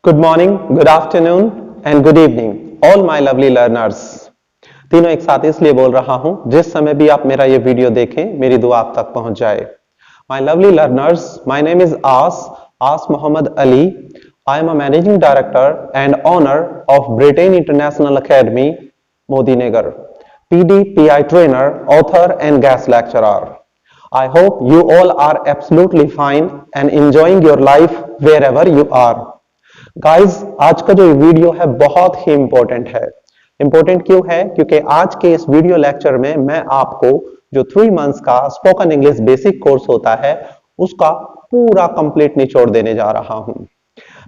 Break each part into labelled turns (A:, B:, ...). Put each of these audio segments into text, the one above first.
A: Good morning, good afternoon and good evening, all my lovely learners. तीनों एक साथ इसलिए बोल रहा हूं जिस समय भी आप मेरा ये वीडियो देखें मेरी दुआ आप तक पहुंच जाए. My lovely learners, my name is As Muhammad Ali. I am a managing director and owner of Britain International Academy, Modinagar, PD, PI trainer, author and guest lecturer. I hope you all are absolutely fine and enjoying your life wherever you are. Guys आज का जो video है बहुत ही important है. Important क्यों है? क्योंकि आज के इस वीडियो लेक्चर में मैं आपको जो 3 मंथ्स का स्पोकन इंग्लिश बेसिक कोर्स होता है उसका पूरा कंप्लीट निचोड़ देने जा रहा हूं.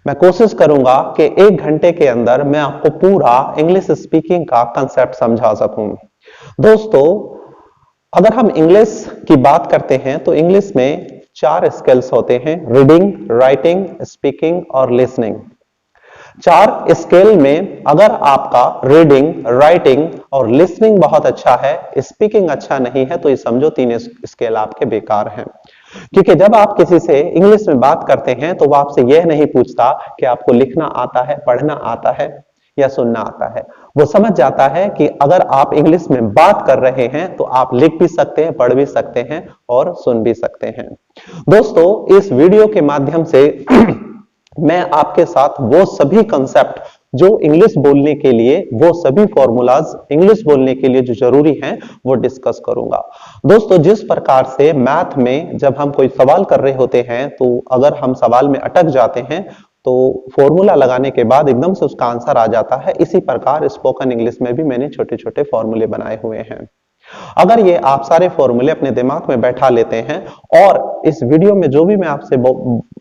A: मैं कोशिश करूंगा कि 1 घंटे के अंदर मैं आपको पूरा इंग्लिश स्पीकिंग का कंसेप्ट समझा सकूं. दोस्तों, अगर हम इंग्लिश की बात करते हैं तो इंग्लिश में 4 स्किल्स होते हैं: रीडिंग, राइटिंग, स्पीकिंग और लिसनिंग. 4 स्किल में अगर आपका रीडिंग, राइटिंग और लिसनिंग बहुत अच्छा है, स्पीकिंग अच्छा नहीं है, तो ये समझो 3 स्किल आपके बेकार हैं. क्योंकि जब आप किसी से इंग्लिश में बात करते हैं तो वो आपसे यह नहीं पूछता कि आपको लिखना आता है, पढ़ना आता है या सुनना आता है. वो समझ जाता है कि अगर आप इंग्लिश में बात कर रहे हैं तो आप लिख भी सकते हैं, पढ़ भी सकते हैं और सुन भी सकते हैं. दोस्तों, इस वीडियो के माध्यम से मैं आपके साथ वो सभी कंसेप्ट जो इंग्लिश बोलने के लिए, वो सभी फॉर्मूलाज इंग्लिश बोलने के लिए जो जरूरी हैं वो डिस्कस करूंगा. दोस्तों, जिस प्रकार से मैथ में जब हम कोई सवाल कर रहे होते हैं तो अगर हम सवाल में अटक जाते हैं तो फॉर्मूला लगाने के बाद एकदम से उसका आंसर आ जाता है, इसी प्रकार स्पोकन इंग्लिश में भी मैंने छोटे छोटे फॉर्मूले बनाए हुए हैं. अगर ये आप सारे फॉर्मूले अपने दिमाग में बैठा लेते हैं और इस वीडियो में जो भी मैं आपसे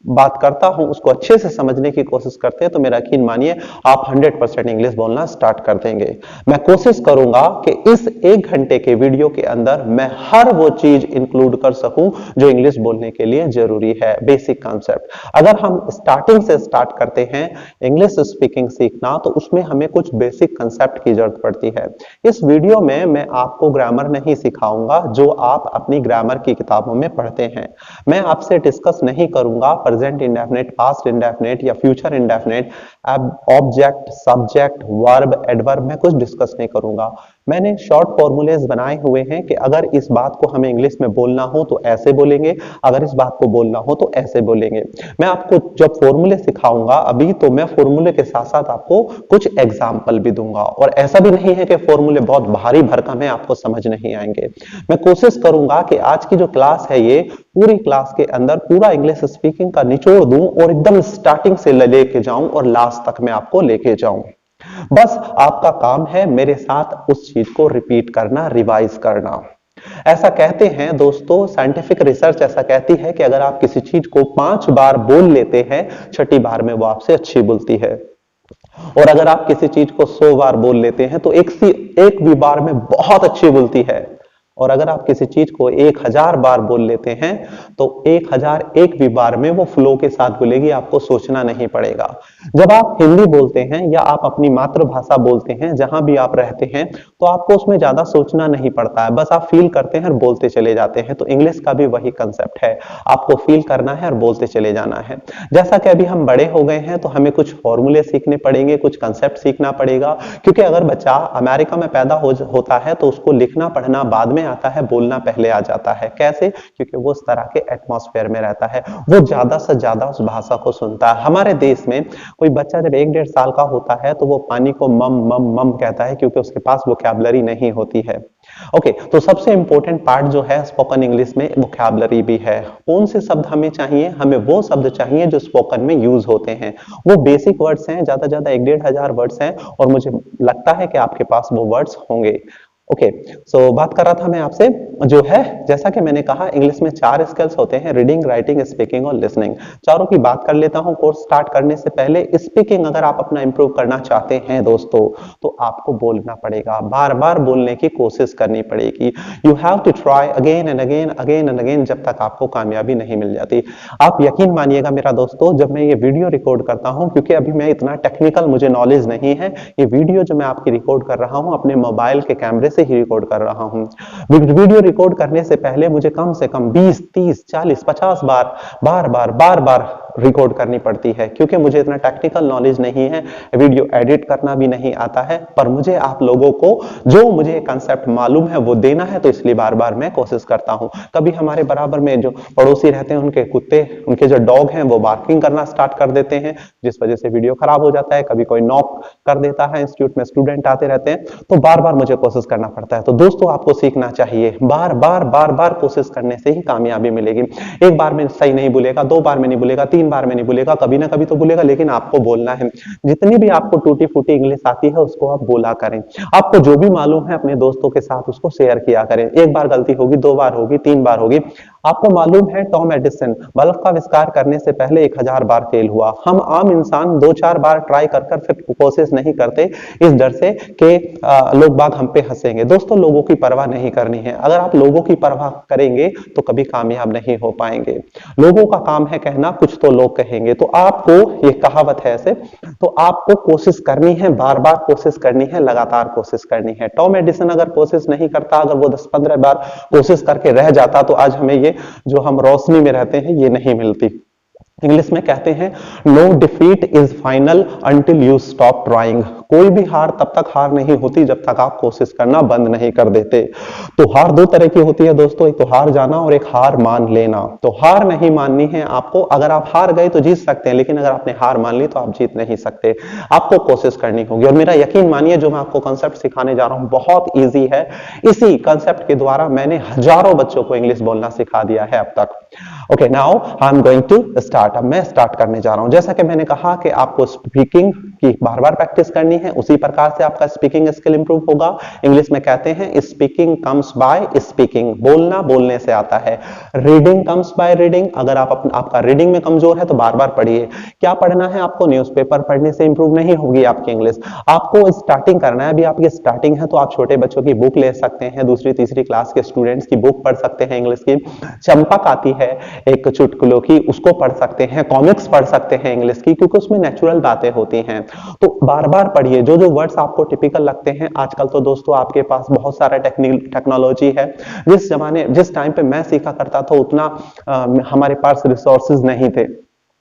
A: बात करता हूं उसको अच्छे से समझने की कोशिश करते हैं तो मेरा यकीन मानिए आप 100% इंग्लिश बोलना स्टार्ट कर देंगे. मैं कोशिश करूंगा कि इस 1 घंटे के वीडियो के अंदर मैं हर वो चीज इंक्लूड कर सकूं जो इंग्लिश बोलने के लिए जरूरी है, बेसिक कॉन्सेप्ट. अगर हम स्टार्टिंग से स्टार्ट करते हैं इंग्लिश स्पीकिंग सीखना तो उसमें हमें कुछ बेसिक कॉन्सेप्ट की जरूरत पड़ती है. इस वीडियो में मैं आपको ग्रामर नहीं सिखाऊंगा जो आप अपनी ग्रामर की किताबों में पढ़ते हैं. मैं आपसे डिस्कस नहीं करूंगा प्रेजेंट इंडेफिनिट, पास्ट इंडेफिनिट या future indefinite, object, subject, verb, adverb में कुछ डिस्कस नहीं करूंगा. मैंने शॉर्ट फॉर्मूलेज बनाए हुए हैं कि अगर इस बात को हमें इंग्लिश में बोलना हो तो ऐसे बोलेंगे, अगर इस बात को बोलना हो तो ऐसे बोलेंगे. मैं आपको जब फॉर्मूले सिखाऊंगा अभी तो मैं फॉर्मूले के साथ साथ आपको कुछ एग्जाम्पल भी दूंगा. और ऐसा भी नहीं है कि फॉर्मूले बहुत भारी भरकम है, आपको समझ नहीं आएंगे. मैं कोशिश करूंगा कि आज की जो क्लास है ये पूरी क्लास के अंदर पूरा इंग्लिश स्पीकिंग का निचोड़ दूं और एकदम स्टार्टिंग से लेके जाऊं और लास्ट तक मैं आपको लेके जाऊं. बस आपका काम है मेरे साथ उस चीज को रिपीट करना, रिवाइज करना. ऐसा कहते हैं दोस्तों, साइंटिफिक रिसर्च ऐसा कहती है कि अगर आप किसी चीज को 5 बार बोल लेते हैं, 6ठी बार में वो आपसे अच्छी बोलती है. और अगर आप किसी चीज को 100 बार बोल लेते हैं तो एक भी बार में बहुत अच्छी बोलती है. और अगर आप किसी चीज को 1000 बार बोल लेते हैं तो 1001 भी बार में वो फ्लो के साथ बोलेगी, आपको सोचना नहीं पड़ेगा. जब आप हिंदी बोलते हैं या आप अपनी मातृभाषा बोलते हैं जहां भी आप रहते हैं तो आपको उसमें ज्यादा सोचना नहीं पड़ता है, बस आप फील करते हैं और बोलते चले जाते हैं. तो इंग्लिश का भी वही कंसेप्ट है, आपको फील करना है और बोलते चले जाना है. जैसा कि अभी हम बड़े हो गए हैं तो हमें कुछ फॉर्मूले सीखने पड़ेंगे, कुछ कंसेप्ट सीखना पड़ेगा. क्योंकि अगर बच्चा अमेरिका में पैदा होता है तो उसको लिखना पढ़ना बाद में आता है, बोलना पहले आ जाता है. कैसे? क्योंकि वो उस तरह के एटमॉस्फेयर में रहता है, वो ज्यादा से ज्यादा उस भाषा को सुनता है. हमारे देश में कोई बच्चा जब 1-1.5 साल का होता है तो वो पानी को मम मम मम कहता है क्योंकि उसके पास वोकैबुलरी नहीं होती है. ओके, तो सबसे इंपॉर्टेंट पार्ट जो है स्पोकन इंग्लिश में वोकैबुलरी भी है. कौन से शब्द हमें चाहिए? हमें वो शब्द चाहिए जो स्पोकन में यूज होते हैं. वो बेसिक वर्ड्स हैं, ज्यादा ज्यादा 1-1.5 हजार वर्ड्स हैं और मुझे लगता है कि आपके पास वो वर्ड्स होंगे. ओके, सो बात कर रहा था मैं आपसे जो है, जैसा कि मैंने कहा इंग्लिश में 4 स्किल्स होते हैं: रीडिंग, राइटिंग, स्पीकिंग और लिसनिंग. चारों की बात कर लेता हूं. कोर्स स्टार्ट करने से पहले स्पीकिंग अगर आप अपना इंप्रूव करना चाहते हैं दोस्तों तो आपको बोलना पड़ेगा, बार बार बोलने की कोशिश करनी पड़ेगी. You have to try again and again, again and again, जब तक आपको कामयाबी नहीं मिल जाती. आप यकीन मानिएगा मेरा दोस्तों, जब मैं ये वीडियो रिकॉर्ड करता हूं, क्योंकि अभी मैं इतना टेक्निकल मुझे नॉलेज नहीं है, ये वीडियो जो मैं आपकी रिकॉर्ड कर रहा हूं अपने मोबाइल के कैमरे से ही रिकॉर्ड कर रहा हूँ। वीडियो रिकॉर्ड करने से पहले मुझे कम से कम 20, 30, 40, 50 बार रिकॉर्ड करनी पड़ती है, क्योंकि मुझे इतना टेक्निकल नॉलेज नहीं है, वीडियो एडिट करना भी नहीं आता है, पर मुझे आप लोगों को जो मुझे कंसेप्ट मालूम है वो देना है, तो इसलिए बार बार मैं कोशिश करता हूं। कभी हमारे बराबर में जो पड़ोसी रहते हैं उनके कुत्ते, उनके जो डॉग हैं वो बार्किंग करना स्टार्ट कर देते हैं, जिस वजह से वीडियो खराब हो जाता है। कभी कोई नॉक कर देता है, इंस्टीट्यूट में स्टूडेंट आते रहते हैं, तो बार बार मुझे कोशिश करना पड़ता है। तो दोस्तों आपको सीखना चाहिए, बार बार कोशिश करने से ही कामयाबी मिलेगी। एक बार में सही नहीं बोलेगा, 2 बार में नहीं बोलेगा, 3 बार में नहीं बोलेगा, कभी ना कभी तो बोलेगा, लेकिन आपको बोलना है। जितनी भी आपको टूटी फूटी इंग्लिश आती है उसको आप बोला करें। आपको जो भी मालूम है अपने दोस्तों के साथ उसको शेयर किया करें। एक बार गलती होगी, 2 बार होगी, 3 बार होगी। आपको मालूम है टॉम एडिसन बल्ब का आविष्कार करने से पहले 1000 बार फेल हुआ। हम आम इंसान 2-4 बार ट्राई कर फिर कोशिश नहीं करते, इस डर से कि लोग बाग हम पे हंसेंगे। दोस्तों लोगों की परवाह नहीं करनी है। अगर आप लोगों की परवाह करेंगे तो कभी कामयाब नहीं हो पाएंगे। लोगों का काम है कहना, कुछ तो लोग कहेंगे। तो आपको, ये कहावत है ऐसे, तो आपको कोशिश करनी है, बार बार कोशिश करनी है, लगातार कोशिश करनी है। टॉम एडिसन अगर कोशिश नहीं करता, अगर वो 10-15 बार कोशिश करके रह जाता, तो आज हमें ये जो हम रोशनी में रहते हैं ये नहीं मिलती। इंग्लिश में कहते हैं no defeat is final until you stop trying. कोई भी हार तब तक हार नहीं होती जब तक आप कोशिश करना बंद नहीं कर देते। तो हार 2 तरह की होती है दोस्तों, एक तो हार जाना और एक हार मान लेना। तो हार नहीं माननी है आपको। अगर आप हार गए तो जीत सकते हैं, लेकिन अगर आपने हार मान ली तो आप जीत नहीं सकते। आपको कोशिश करनी होगी। और मेरा यकीन मानिए, जो मैं आपको कंसेप्ट सिखाने जा रहा हूं बहुत ईजी है। इसी कंसेप्ट के द्वारा मैंने हजारों बच्चों को इंग्लिश बोलना सिखा दिया है अब तक। Okay, now I am going to start. अब मैं स्टार्ट करने जा रहा हूं। जैसा कि मैंने कहा कि आपको स्पीकिंग की बार बार प्रैक्टिस करनी है, उसी प्रकार से आपका स्पीकिंग स्किल इंप्रूव होगा। इंग्लिश में कहते हैं स्पीकिंग कम्स बाय स्पीकिंग। बोलना बोलने से आता है। Reading comes by reading. अगर आपका रीडिंग में कमजोर है तो बार बार पढ़िए। क्या पढ़ना है आपको? न्यूज़पेपर पढ़ने से इंप्रूव नहीं होगी आपकी इंग्लिश। आपको स्टार्टिंग करना है। अभी आपकी स्टार्टिंग है तो आप छोटे बच्चों की बुक ले सकते हैं, 2री 3री क्लास के स्टूडेंट्स की बुक पढ़ सकते हैं इंग्लिश की। चंपक आती है एक चुटकुलों की, उसको पढ़ सकते हैं। कॉमिक्स पढ़ सकते हैं इंग्लिश की, क्योंकि उसमें नेचुरल बातें होती हैं। तो बार बार पढ़िए। जो जो वर्ड्स आपको टिपिकल लगते हैं, आजकल तो दोस्तों आपके पास बहुत सारा टेक्नोलॉजी है। जिस टाइम पे मैं सीखा करता था उतना हमारे पास रिसोर्सेज नहीं थे,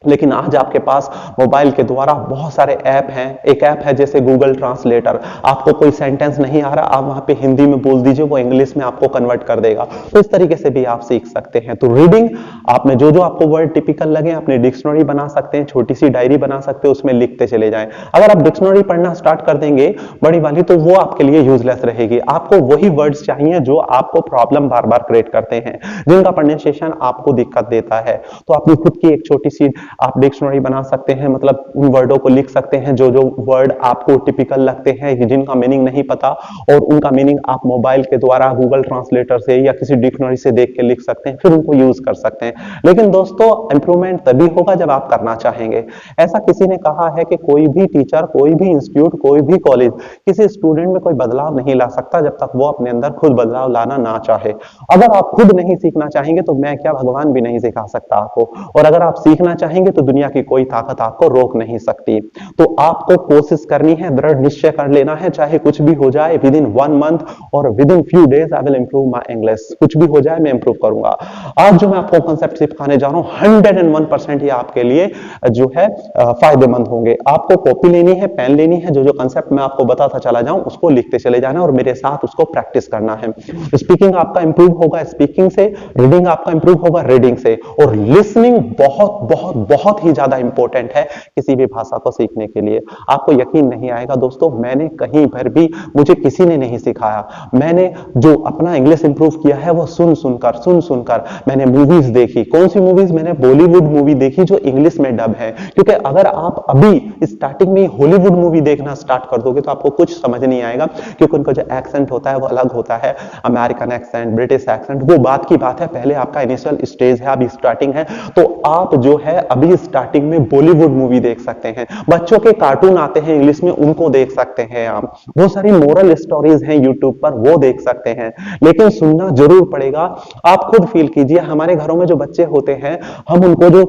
A: लेकिन आज आपके पास मोबाइल के द्वारा बहुत सारे ऐप हैं। एक ऐप है जैसे गूगल ट्रांसलेटर। आपको कोई सेंटेंस नहीं आ रहा, आप वहां पे हिंदी में बोल दीजिए, वो इंग्लिश में आपको कन्वर्ट कर देगा। तो इस तरीके से भी आप सीख सकते हैं। तो रीडिंग, आप में जो जो आपको वर्ड टिपिकल लगे अपनी डिक्शनरी बना सकते हैं, छोटी सी डायरी बना सकते हैं, उसमें लिखते चले जाएं। अगर आप डिक्शनरी पढ़ना स्टार्ट कर देंगे बड़ी वाली, तो वो आपके लिए यूजलेस रहेगी। आपको वही वर्ड्स चाहिए जो आपको प्रॉब्लम बार बार क्रिएट करते हैं, जिनका प्रोनाउंसिएशन आपको दिक्कत देता है। तो अपनी खुद की एक छोटी सी आप डिक्शनरी बना सकते हैं, मतलब उन वर्डों को लिख सकते हैं जो जो वर्ड आपको टिपिकल लगते हैं, जिनका मीनिंग नहीं पता, और उनका मीनिंग आप मोबाइल के द्वारा गूगल ट्रांसलेटर से या किसी डिक्शनरी से देख के लिख सकते हैं, फिर उनको यूज कर सकते हैं। लेकिन दोस्तों इंप्रूवमेंट तभी होगा जब आप करना चाहेंगे। ऐसा किसी ने कहा है कि कोई भी टीचर, कोई भी इंस्टीट्यूट, कोई भी कॉलेज किसी स्टूडेंट में कोई बदलाव नहीं ला सकता जब तक वो अपने अंदर खुद बदलाव लाना ना चाहे। अगर आप खुद नहीं सीखना चाहेंगे तो मैं क्या, भगवान भी नहीं सिखा सकता आपको। और अगर आप सीखना चाहेंगे तो दुनिया की कोई ताकत आपको रोक नहीं सकती। तो आपको कोशिश करनी है, दृढ़ निश्चय कर लेना है, चाहे कुछ भी हो जाए। विद इन 1 मंथ और with in few days I will improve my English. कुछ भी हो जाए मैं इंप्रूव करूंगा। आज जो मैं आपको कांसेप्ट सिखाने जा रहा हूं 101% ये आपके लिए जो है फायदेमंद होंगे। आपको कॉपी लेनी है, पेन लेनी है, जो जो कांसेप्ट मैं आपको बताता चला जाऊं उसको लिखते चले जाना और मेरे साथ उसको प्रैक्टिस करना है। स्पीकिंग आपका इंप्रूव होगा स्पीकिंग से, रीडिंग आपका इंप्रूव होगा रीडिंग से, और लिसनिंग बहुत बहुत बहुत ही ज्यादा इंपॉर्टेंट है किसी भी भाषा को सीखने के लिए। आपको यकीन नहीं आएगा दोस्तों, मैंने कहीं पर भी, मुझे किसी ने नहीं सिखाया। मैंने जो अपना इंग्लिश इंप्रूव किया है वो सुन सुनकर मैंने मूवीज देखी। कौन सी मूवीज? मैंने बॉलीवुड मूवी देखी जो इंग्लिश में डब है। क्योंकि अगर आप अभी स्टार्टिंग में हॉलीवुड मूवी देखना स्टार्ट कर दोगे तो आपको कुछ समझ नहीं आएगा, क्योंकि उनका जो एक्सेंट होता है वो अलग होता है। अमेरिकन एक्सेंट, ब्रिटिश एक्सेंट, वो बात की बात है। पहले आपका इनिशियल स्टेज है, अभी स्टार्टिंग है, तो आप जो है अभी स्टार्टिंग में बॉलीवुड मूवी देख सकते हैं। बच्चों के कार्टून आते हैं इंग्लिश में, उनको देख सकते हैं आप। बहुत सारी मोरल स्टोरीज हैं यूट्यूब पर, वो देख सकते हैं। लेकिन सुनना जरूर पड़ेगा। आप खुद फील कीजिए, हमारे घरों में जो बच्चे होते हैं, हम उनको जो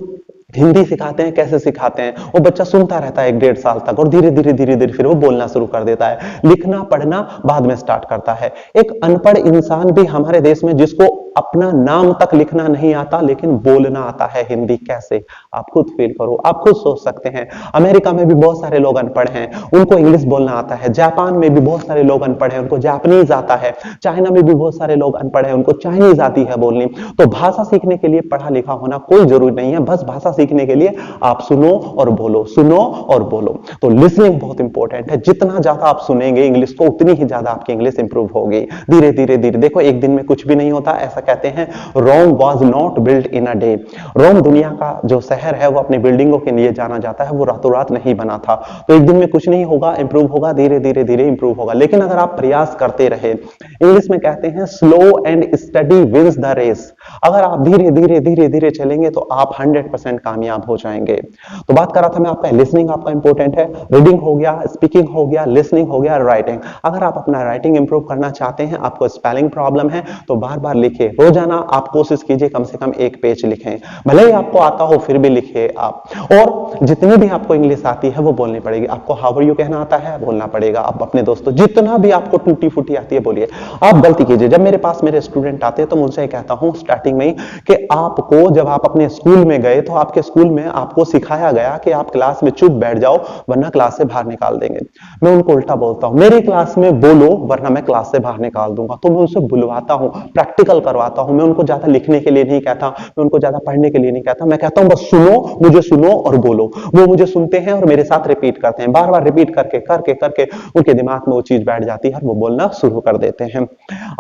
A: हिंदी सिखाते हैं, कैसे सिखाते हैं, वो बच्चा सुनता रहता है 1-1.5 साल तक और धीरे धीरे धीरे धीरे फिर वो बोलना शुरू कर देता है। लिखना पढ़ना बाद में स्टार्ट करता है। एक अनपढ़ इंसान भी हमारे देश में, जिसको अपना नाम तक लिखना नहीं आता लेकिन बोलना आता है हिंदी, कैसे? आप खुद फील करो, आप खुद सोच सकते हैं। अमेरिका में भी बहुत सारे लोग अनपढ़ हैं, उनको इंग्लिश बोलना आता है। जापान में भी बहुत सारे लोग अनपढ़ हैं, उनको जापानीज आता है। चाइना में भी बहुत सारे लोग अनपढ़ हैं, उनको चाइनीज आती है बोलनी। तो भाषा सीखने के लिए पढ़ा लिखा होना कोई जरूरी नहीं है, बस भाषा सीखने के लिए आप सुनो और बोलो, सुनो और बोलो। तो लिसनिंग बहुत इंपॉर्टेंट है। जितना ज्यादा आप सुनेंगे इंग्लिश को, उतनी ही ज्यादा आपकी इंग्लिश इंप्रूव होगी धीरे धीरे धीरे। देखो, एक दिन में कुछ भी नहीं होता। ऐसा कहते हैं, Rome was not built in a day. Rome दुनिया का जो शहर है वो अपनी बिल्डिंगों के लिए जाना जाता है, वो रातों रात नहीं बना था। तो एक दिन में कुछ नहीं होगा, इंप्रूव होगा, धीरे धीरे धीरे इंप्रूव होगा। लेकिन अगर आप प्रयास करते रहे, इंग्लिश में कहते हैं slow and steady wins the race. अगर आप धीरे धीरे धीरे धीरे चलेंगे तो आप 100% कामयाब हो जाएंगे। तो बात कर रहा था मैं आपका, लिसनिंग आपका इंपॉर्टेंट है। रीडिंग हो गया, स्पीकिंग हो गया, लिसनिंग हो गया, राइटिंग। अगर आप अपना राइटिंग इंप्रूव करना चाहते हैं, आपको स्पेलिंग प्रॉब्लम है, तो बार बार लिखिए। रोजाना आप कोशिश कीजिए कम से कम 1 पेज लिखें, भले ही आपको आता हो फिर भी लिखिए आप। और जितनी भी आपको इंग्लिश आती है वो बोलनी पड़ेगी। आपको हाउ आर यू कहना आता है, बोलना पड़ेगा। आप अपने दोस्तों, जितना भी आपको टूटी फूटी आती है बोलिए। आप गलती कीजिए, जब मेरे पास मेरे स्टूडेंट आते हैं तो मुझसे कहता हूं स्टार्टिंग में ही कि आपको, जब आप अपने स्कूल में गए तो आपके स्कूल में आपको सिखाया गया कि आप क्लास में चुप बैठ जाओ वरना क्लास से बाहर निकाल देंगे। मैं उनको उल्टा बोलता हूं, मेरी क्लास में बोलो वरना मैं क्लास से बाहर निकाल दूंगा। तो मैं उनसे बुलवाता हूं, प्रैक्टिकल करवाता हूं। मैं उनको ज्यादा लिखने के लिए नहीं कहता, मैं उनको ज्यादा पढ़ने के लिए नहीं कहता। मैं कहता हूं बस सुनो, मुझे सुनो और बोलो। वो मुझे सुनते हैं और मेरे साथ रिपीट करते हैं। बार बार रिपीट करके करके करके उनके दिमाग में वो चीज बैठ जाती है और वो बोलना शुरू कर देते हैं।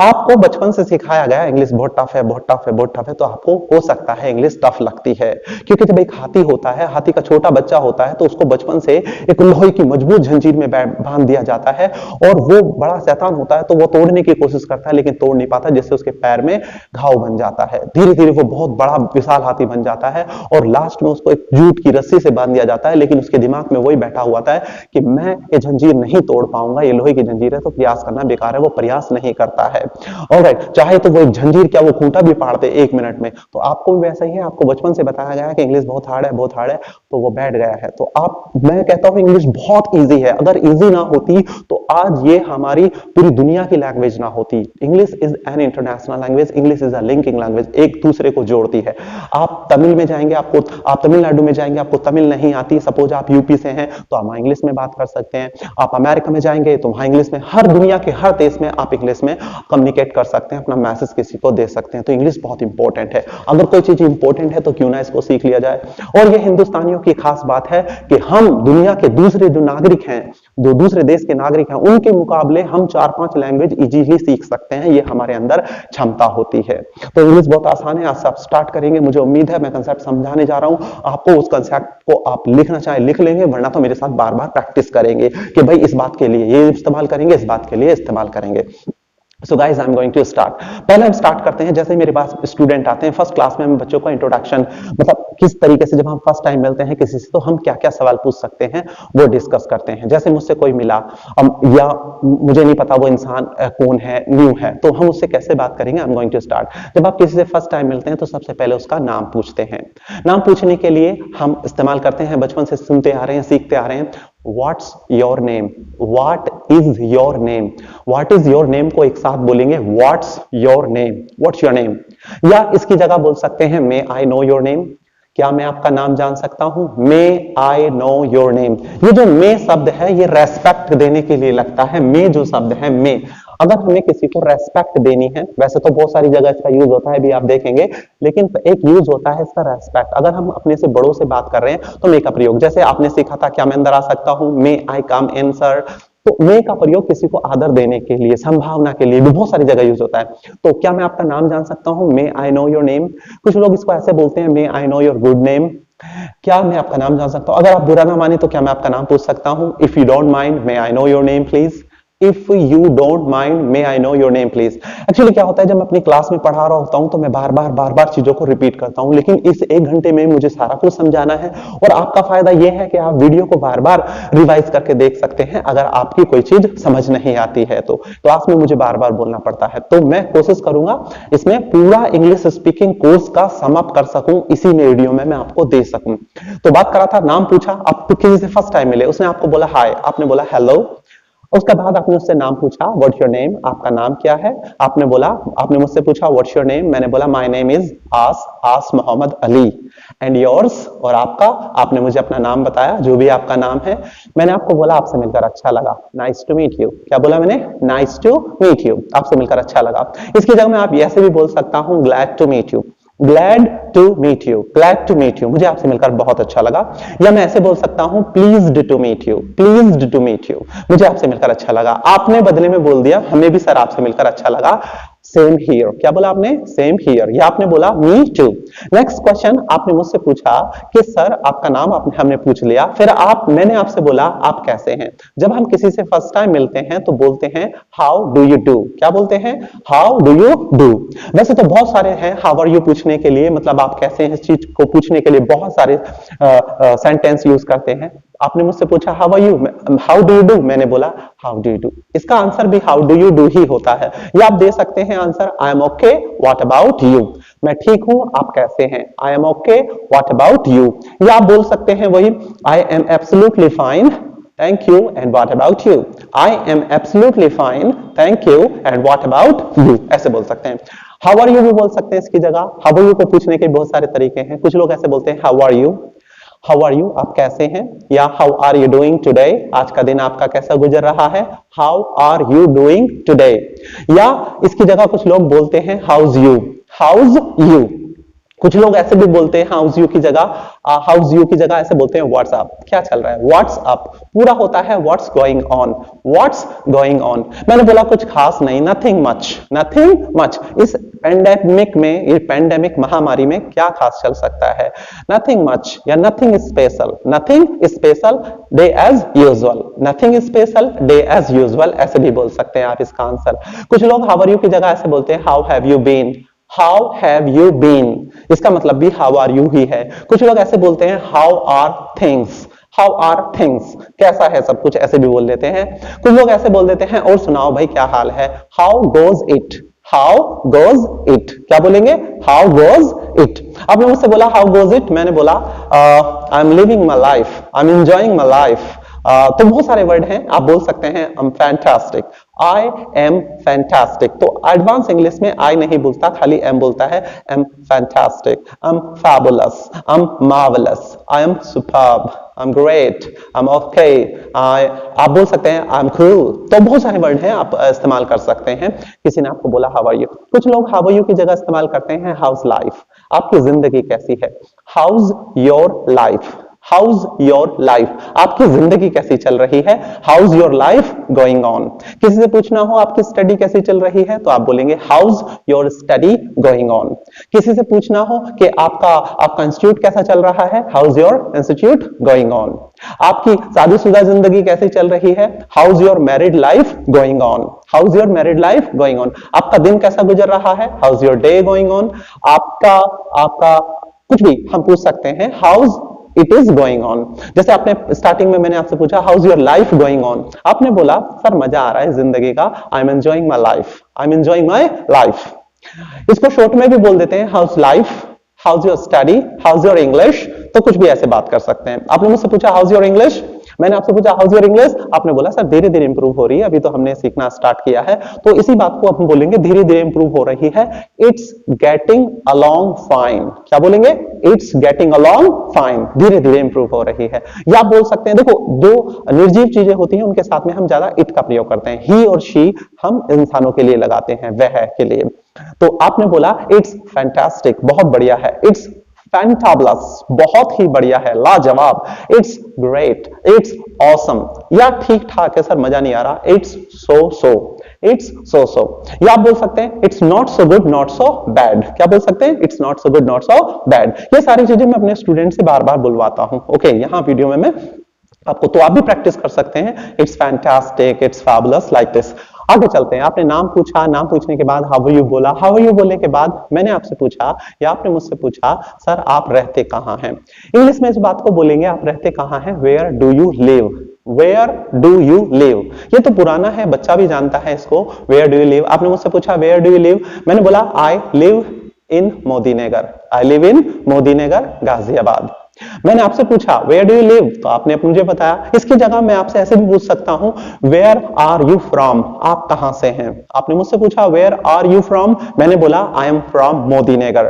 A: आपको बचपन से सिखाया गया इंग्लिश बहुत टफ है, बहुत टफ है, बहुत टफ है, तो आपको हो सकता है इंग्लिश टफ लगती है। क्योंकि जब एक हाथी होता है, हाथी का छोटा बच्चा होता है, तो उसको बचपन से एक लोहे की मजबूत जंजीर में बांध दिया जाता है और वो बड़ा शैतान होता है, तो वो तोड़ने की कोशिश करता है लेकिन तोड़ नहीं पाता, जिससे उसके पैर में घाव बन जाता है। धीरे धीरे वो बहुत बड़ा विशाल हाथी बन जाता है और लास्ट में उसको एक जूट की रस्सी से बांध दिया जाता है। लेकिन उसके दिमाग में वही बैठा हुआ था कि मैं ये जंजीर नहीं तोड़ पाऊंगा, ये लोहे की जंजीर है, तो प्रयास करना बेकार है। वो प्रयास नहीं करता है। ऑलराइट, चाहे तो वो एक जंजीर क्या, वो खूंटा भी पाड़ दे 1 मिनट में। तो आपको भी वैसा ही है। आपको बचपन से बताया गया है कि इंग्लिश बहुत हार्ड है, बहुत हार्ड है, तो वो बैठ गया है। तो मैं कहता हूं इंग्लिश बहुत इजी है। अगर इजी ना होती तो आज ये हमारी पूरी दुनिया की लैंग्वेज ना होती। English is an international language, English is a linking language, एक दूसरे को जोड़ती है। आप तमिल में जाएंगे, आप तमिलनाडु में जाएंगे, आपको तमिल नहीं आती, सपोज आप यूपी से हैं, तो आप इंग्लिश में बात कर सकते हैं। आप अमेरिका में जाएंगे तो वहां इंग्लिश में, हर दुनिया के हर देश में आप इंग्लिश में कम्युनिकेट कर सकते हैं, अपना मैसेज किसी को दे सकते हैं। तो इंग्लिश बहुत इंपॉर्टेंट है। अगर कोई चीज इंपॉर्टेंट है तो क्यों ना इसको सीख लिया जाए। और ये हिंदुस्तानियों की खास बात है कि हम दुनिया के दूसरे जो नागरिक हैं, जो दूसरे देश के नागरिक हैं, उनके मुकाबले हम 4-5 लैंग्वेज इजीली सीख सकते हैं। ये हमारे अंदर क्षमता होती है। तो इंग्लिश बहुत आसान है। आज से आप स्टार्ट करेंगे, मुझे उम्मीद है। मैं कंसेप्ट समझाने जा रहा हूं आपको, उस कंसेप्ट को आप लिखना चाहे लिख लेंगे, वरना तो मेरे साथ बार बार प्रैक्टिस करेंगे कि भाई इस बात के लिए ये इस्तेमाल करेंगे, इस बात के लिए इस्तेमाल करेंगे। So guys, I am going to start. पहले हम स्टार्ट करते हैं, जैसे मेरे पास स्टूडेंट आते हैं फर्स्ट क्लास में, हम बच्चों का इंट्रोडक्शन, मतलब किस तरीके से जब हम फर्स्ट टाइम मिलते हैं किसी से तो हम क्या क्या सवाल पूछ सकते हैं वो डिस्कस करते हैं। जैसे मुझसे कोई मिला या मुझे नहीं पता वो इंसान कौन है, न्यू है, तो हम उससे कैसे बात करेंगे। I am going to start. जब आप किसी से फर्स्ट टाइम मिलते हैं तो सबसे पहले उसका नाम पूछते हैं। नाम पूछने के लिए हम इस्तेमाल करते हैं, बचपन से सुनते आ रहे हैं, सीखते आ रहे हैं, What's your name? What is your name? What is your name को एक साथ बोलेंगे, What's your name? What's your name? या इसकी जगह बोल सकते हैं May I know your name? क्या मैं आपका नाम जान सकता हूं? May I know your name? ये जो may शब्द है ये रेस्पेक्ट देने के लिए लगता है। may जो शब्द है may, अगर हमें किसी को रेस्पेक्ट देनी है, वैसे तो बहुत सारी जगह इसका यूज होता है भी आप देखेंगे, लेकिन एक यूज होता है इसका रेस्पेक्ट। अगर हम अपने से बड़ों से बात कर रहे हैं तो मे का प्रयोग, जैसे आपने सीखा था क्या मैं अंदर आ सकता हूं, मे आई कम इन सर। तो मे का प्रयोग किसी को आदर देने के लिए, संभावना के लिए भी बहुत सारी जगह यूज होता है। तो क्या मैं आपका नाम जान सकता हूं, may I know your name. कुछ लोग इसको ऐसे बोलते हैं, may I know your good name. क्या मैं आपका नाम जान सकता हूं? अगर आप बुरा ना माने तो क्या मैं आपका नाम पूछ सकता हूं, if you don't mind, may I know your name please. If you don't mind may I know your name please. Actually क्या होता है, जब मैं अपनी क्लास में पढ़ा रहा होता हूं तो मैं बार बार चीजों को रिपीट करता हूं, लेकिन इस 1 घंटे में मुझे सारा कुछ समझाना है। और आपका फायदा यह है कि आप वीडियो को बार बार रिवाइज करके देख सकते हैं अगर आपकी कोई चीज समझ नहीं आती है तो। क्लास में मुझे बार बार बोलना पड़ता है, तो मैं कोशिश करूंगा इसमें पूरा इंग्लिश स्पीकिंग कोर्स का सम अप कर सकूं, इसी में वीडियो में मैं आपको दे सकूं। तो बात करा था, नाम पूछा, अब तो किसी से फर्स्ट टाइम मिले, उसने आपको बोला हाय, आपने बोला हेलो। उसके बाद आपने उससे नाम पूछा, व्हाट्स योर नेम, आपका नाम क्या है। आपने बोला, आपने मुझसे पूछा व्हाट्स योर नेम, मैंने बोला my name is Aas Mohammad Ali and yours, और आपका, आपने मुझे अपना नाम बताया जो भी आपका नाम है। मैंने आपको बोला आपसे मिलकर अच्छा लगा, नाइस टू मीट यू। क्या बोला मैंने? नाइस टू मीट यू, आपसे मिलकर अच्छा लगा। इसकी जगह मैं आप ऐसे भी बोल सकता हूं, glad to meet you, glad to meet you, glad to meet you, मुझे आपसे मिलकर बहुत अच्छा लगा। या मैं ऐसे बोल सकता हूं, pleased to meet you, pleased to meet you, मुझे आपसे मिलकर अच्छा लगा। आपने बदले में बोल दिया, हमें भी सर आपसे मिलकर अच्छा लगा, सेम हियर। क्या बोला आपने? Same here. या आपने बोला मी टू। नेक्स्ट क्वेश्चन, आपने मुझसे पूछा कि सर आपका नाम, हमने पूछ लिया, फिर मैंने आपसे बोला आप कैसे हैं। जब हम किसी से फर्स्ट टाइम मिलते हैं तो बोलते हैं हाउ डू यू डू। क्या बोलते हैं? How do you do. वैसे तो बहुत सारे हैं हाउ आर यू पूछने के लिए, मतलब आप कैसे हैं इस चीज को पूछने के लिए बहुत सारे सेंटेंस यूज करते हैं। आपने मुझसे पूछा how are you, how do you do, मैंने बोला हाउ डू यू डू। इसका आंसर भी हाउ डू यू डू ही होता है। या आप दे सकते हैं answer, I am okay what about you, मैं ठीक हूं आप कैसे हैं, I am okay what about you. या आप बोल सकते हैं वही, I am absolutely fine thank you and what about you, I am absolutely fine thank you and what about you, ऐसे बोल सकते हैं। हाउ आर यू भी बोल सकते हैं इसकी जगह। हाउ आर यू को पूछने के बहुत सारे तरीके हैं। कुछ लोग ऐसे बोलते हैं how are you, how are you, आप कैसे हैं। या how are you doing today, आज का दिन आपका कैसा गुजर रहा है, how are you doing today. या इसकी जगह कुछ लोग बोलते हैं हाउज यू, हाउज यू। कुछ लोग ऐसे भी बोलते हैं हाउस यू की जगह, हाउस यू की जगह ऐसे बोलते हैं व्हाट्सअप, क्या चल रहा है, व्हाट्सअप। पूरा होता है what's going on, what's going on. मैंने बोला कुछ खास नहीं, नथिंग मच, नथिंग मच। इस पेंडेमिक में, ये पेंडेमिक महामारी में क्या खास चल सकता है, नथिंग मच या nothing special, nothing special day as usual, nothing special day as usual, ऐसे भी बोल सकते हैं आप इसका आंसर। कुछ लोग हाउ आर यू की जगह ऐसे बोलते हैं how have you been, how have you been, इसका मतलब भी हाउ आर यू ही है। कुछ लोग ऐसे बोलते हैं how are things, how are things, कैसा है सब कुछ, ऐसे भी बोल देते हैं। कुछ लोग ऐसे बोल देते हैं और सुनाओ भाई क्या हाल है, how goes it, how goes it. क्या बोलेंगे? How goes it. आपने मुझसे बोला हाउ गोज इट, मैंने बोला I M living my life, I am enjoying my life. तो बहुत सारे वर्ड हैं, आप बोल सकते हैं I M fantastic, I am fantastic. तो एडवांस इंग्लिश में आई नहीं बोलता, खाली एम बोलता है, I am fantastic, I am fabulous, I am marvellous, I am superb, I am great, I am okay, आप बोल सकते हैं आई एम कूल। तो बहुत सारे वर्ड हैं, आप इस्तेमाल कर सकते हैं। किसी ने आपको बोला हाउ आर यू, कुछ लोग हाउ आर यू की जगह इस्तेमाल करते हैं हाउस लाइफ, आपकी जिंदगी कैसी है, house your life, house your life, आपकी जिंदगी कैसी चल रही है, house your life going on. किसी से पूछना हो आपकी स्टडी कैसी चल रही है तो आप बोलेंगे house your study going on. किसी से पूछना हो कि आपका इंस्टीट्यूट कैसा चल रहा है, house your institute going on. आपकी शादीशुदा जिंदगी कैसी चल रही है, house your married life going on, house your married life going on. आपका दिन कैसा गुजर रहा है, house your day going on. आपका कुछ भी हम पूछ सकते हैं, house it is going on. जैसे आपने स्टार्टिंग में मैंने आपसे पूछा house your life going on, आपने बोला सर मजा आ रहा है जिंदगी का, I am enjoying my life, I am enjoying my life. इसको शॉर्ट में भी बोल देते हैं house life, house your study, house your English. तो कुछ भी ऐसे बात कर सकते हैं। आपने मुझसे पूछा हाउस योर इंग्लिश, मैंने आपसे पूछा हाउस योर इंग्लिश, आपने बोला सर धीरे धीरे इंप्रूव हो रही है, अभी तो हमने सीखना स्टार्ट किया है। तो इसी बात को हम बोलेंगे धीरे धीरे इंप्रूव हो रही है, इट्स गेटिंग अलोंग फाइन। क्या बोलेंगे? इट्स गेटिंग अलोंग फाइन, धीरे धीरे इंप्रूव हो रही है। या आप बोल सकते हैं, देखो दो निर्जीव चीजें होती हैं उनके साथ में हम ज्यादा इट का प्रयोग करते हैं, ही और शी हम इंसानों के लिए लगाते हैं, वह के लिए। तो आपने बोला इट्स फैंटास्टिक, बहुत बढ़िया है, इट्स फैंटाबुलस, बहुत ही बढ़िया है, लाजवाब, इट्स ग्रेट, इट्स ऑसम। या ठीक ठाक है सर मजा नहीं आ रहा, it's so so, it's so सो। या आप बोल सकते हैं it's not so good not so bad. क्या बोल सकते हैं? It's not so good not so bad. ये सारी चीजें मैं अपने स्टूडेंट से बार बार बुलवाता हूं। ओके, यहां वीडियो में मैं आपको, तो आप भी प्रैक्टिस कर सकते हैं। It's fantastic, it's fabulous, like this. आगे चलते हैं। आपने नाम पूछा, नाम पूछने के बाद हाउ आर यू बोला, हाउ आर यू बोलने के बाद मैंने आपसे पूछा या आपने मुझसे पूछा सर आप रहते कहाँ हैं। इंग्लिश में इस बात को बोलेंगे आप रहते कहाँ हैं, where do you live, where do you live. ये तो पुराना है, बच्चा भी जानता है इसको, वेयर डू यू लिव। आपने मुझसे पूछा वेयर डू यू लिव, मैंने बोला I live in Modinagar, I live in Modinagar Ghaziabad. मैंने आपसे पूछा वेयर डू यू लिव, तो आपने मुझे बताया। इसकी जगह मैं आपसे ऐसे भी पूछ सकता हूं वेयर आर यू फ्रॉम, आप कहां से हैं। आपने मुझसे पूछा वेयर आर यू फ्रॉम, मैंने बोला आई एम फ्रॉम मोदीनगर।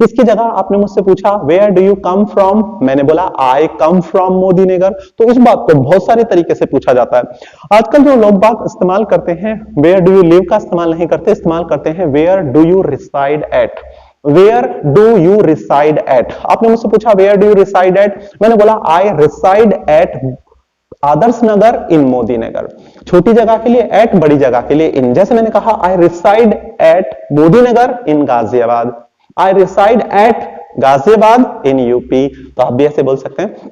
A: इसकी जगह आपने मुझसे पूछा where do you come from, मैंने बोला आई कम फ्रॉम मोदीनगर। तो इस बात को बहुत सारे तरीके से पूछा जाता है। आजकल जो लोग बात इस्तेमाल करते हैं वेयर डू यू लिव का इस्तेमाल नहीं करते, इस्तेमाल करते हैं where do you reside at, where do you reside at. आपने मुझसे पूछा where do you reside at, मैंने बोला I reside at Adarsh Nagar in Modinagar. छोटी जगह के लिए एट, बड़ी जगह के लिए इन। जैसे मैंने कहा I reside at Modinagar in Ghaziabad, I reside at Ghaziabad in UP. तो आप भी ऐसे बोल सकते हैं।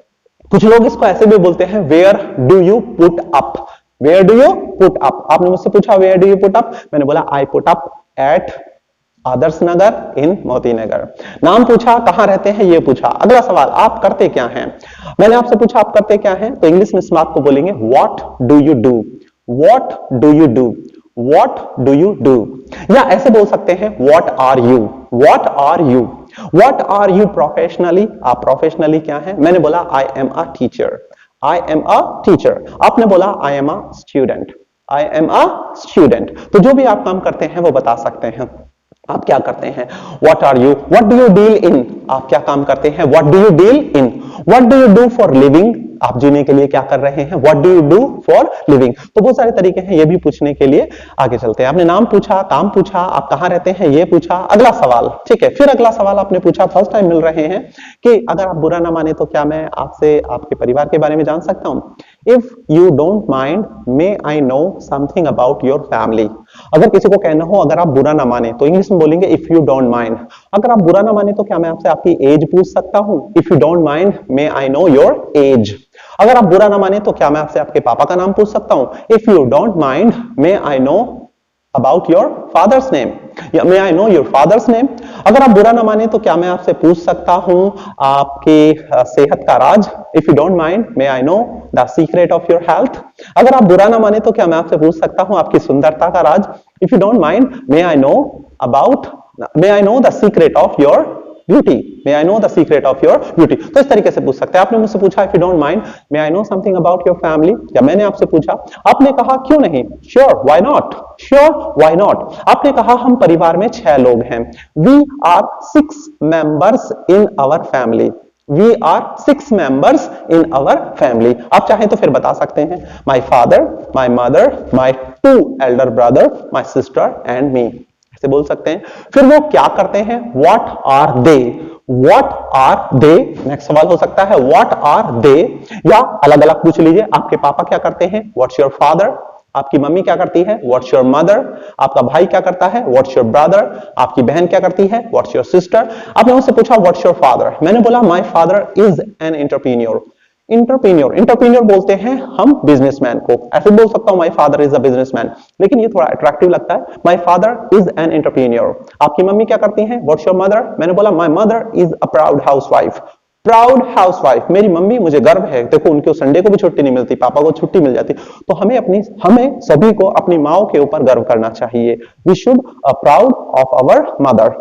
A: कुछ लोग इसको ऐसे भी बोलते हैं where do you put up, where do you put up. आपने मुझसे पूछा where do you put up, मैंने बोला I put up at Adarsh Nagar in Motinagar. नाम पूछा, कहां रहते हैं ये पूछा। अगला सवाल आप करते क्या हैं, मैंने आपसे पूछा आप करते क्या हैं, तो इंग्लिश में इस बात को बोलेंगे what do you do, what do you do, what do you do. या ऐसे बोल सकते हैं what are you, what are you, what are you professionally, आप प्रोफेशनली क्या हैं। मैंने बोला I am a teacher, I am a teacher. आपने बोला I am a student, I am a student. तो जो भी आप काम करते हैं वो बता सकते हैं आप क्या करते हैं। What are you, what do you deal in, आप क्या काम करते हैं। What do you deal in, what do you do for living, आप जीने के लिए क्या कर रहे हैं। What do you do for living. तो बहुत सारे तरीके हैं ये भी पूछने के लिए। आगे चलते हैं। आपने नाम पूछा, काम पूछा, आप कहां रहते हैं ये पूछा। अगला सवाल, ठीक है, फिर अगला सवाल आपने पूछा, फर्स्ट टाइम मिल रहे हैं कि अगर आप बुरा ना माने तो क्या मैं आपसे आपके परिवार के बारे में जान सकता हूं। If you don't mind may I know something about your family. अगर किसी को कहना हो अगर आप बुरा ना माने तो इंग्लिश में बोलेंगे इफ यू डोंट माइंड। अगर आप बुरा ना माने तो क्या मैं आपसे आपकी एज पूछ सकता हूं। If you don't mind may I know your age. अगर आप बुरा ना माने तो क्या मैं आपसे आपके पापा का नाम पूछ सकता हूं। If you don't mind may I know about your father's name, या may I know your father's name. अगर आप बुरा ना माने तो क्या मैं आपसे पूछ सकता हूं आपकी सेहत का राज। If you don't mind may I know the secret of your health. अगर आप बुरा ना माने तो क्या मैं आपसे पूछ सकता हूं आपकी सुंदरता का राज। If you don't mind may I know about, may I know the secret of your beauty, may I know the secret of your beauty. तो इस तरीके से पूछ सकते हैं। आपने मुझसे पूछा if you don't mind may I know something about your family, या मैंने आपसे पूछा, आपने कहा क्यों नहीं, sure why not, sure why not. आपने कहा हम परिवार में 6 लोग हैं, we are 6 members in our family, we are 6 members in our family. आप चाहें तो फिर बता सकते हैं my father, my mother, my 2 elder brother, my sister and मी, ऐसे बोल सकते हैं। फिर वो क्या करते हैं, what are they, what are they. Next सवाल हो सकता है व्हाट आर दे, या अलग अलग पूछ लीजिए आपके पापा क्या करते हैं, व्हाट्स योर फादर। आपकी मम्मी क्या करती है, व्हाट्स योर मदर। आपका भाई क्या करता है, व्हाट्स योर ब्रदर। आपकी बहन क्या करती है, व्हाट्स योर सिस्टर। आपने मुझसे पूछा व्हाट्स योर फादर, मैंने बोला my father is an entrepreneur. Entrepreneur, entrepreneur बोलते हैं हम बिजनेसमैन को, ऐसे बोल सकता हूं my father is a businessman, लेकिन ये थोड़ा अट्रैक्टिव लगता है। My father is an entrepreneur. आपकी मम्मी क्या करती हैं, व्हाट्स योर मदर। मैंने बोला my mother is a proud housewife, proud housewife. मेरी मम्मी, मुझे गर्व है, देखो उनको संडे को भी छुट्टी नहीं मिलती, पापा को छुट्टी मिल जाती। तो हमें सभी को अपनी माओ के ऊपर गर्व करना चाहिए। We should proud of our mother.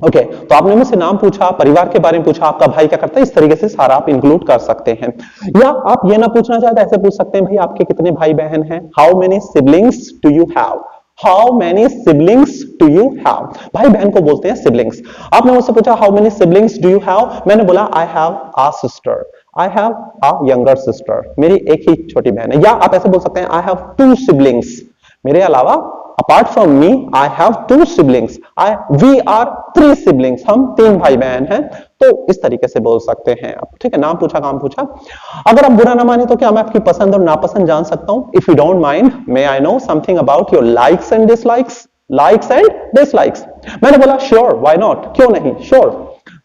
A: Okay, तो आपने मुझसे नाम पूछा, परिवार के बारे में पूछा, आपका भाई क्या करता है, इस तरीके से सारा आप इंक्लूड कर सकते हैं। या आप ये ना पूछना चाहते ऐसे पूछ सकते हैं भाई आपके कितने भाई बहन हैं, how many siblings do you have, how many siblings do you have. भाई बहन को बोलते हैं सिबलिंग्स। आपने मुझसे पूछा how many siblings do you have, मैंने बोला I have a sister, I have a younger sister, मेरी एक ही छोटी बहन है। या आप ऐसे बोल सकते हैं आई हैव 2 सिबलिंग्स, मेरे अलावा apart from me I have 2 siblings, we are 3 siblings, हम 3 भाई बहन हैं। तो इस तरीके से बोल सकते हैं आप, ठीक है। नाम पूछा, काम पूछा। अगर आप बुरा ना माने तो क्या मैं आपकी पसंद और नापसंद जान सकता हूं। If you don't mind may I know something about your likes and dislikes, likes and dislikes. मैंने बोला श्योर व्हाई नॉट, क्यों नहीं, श्योर।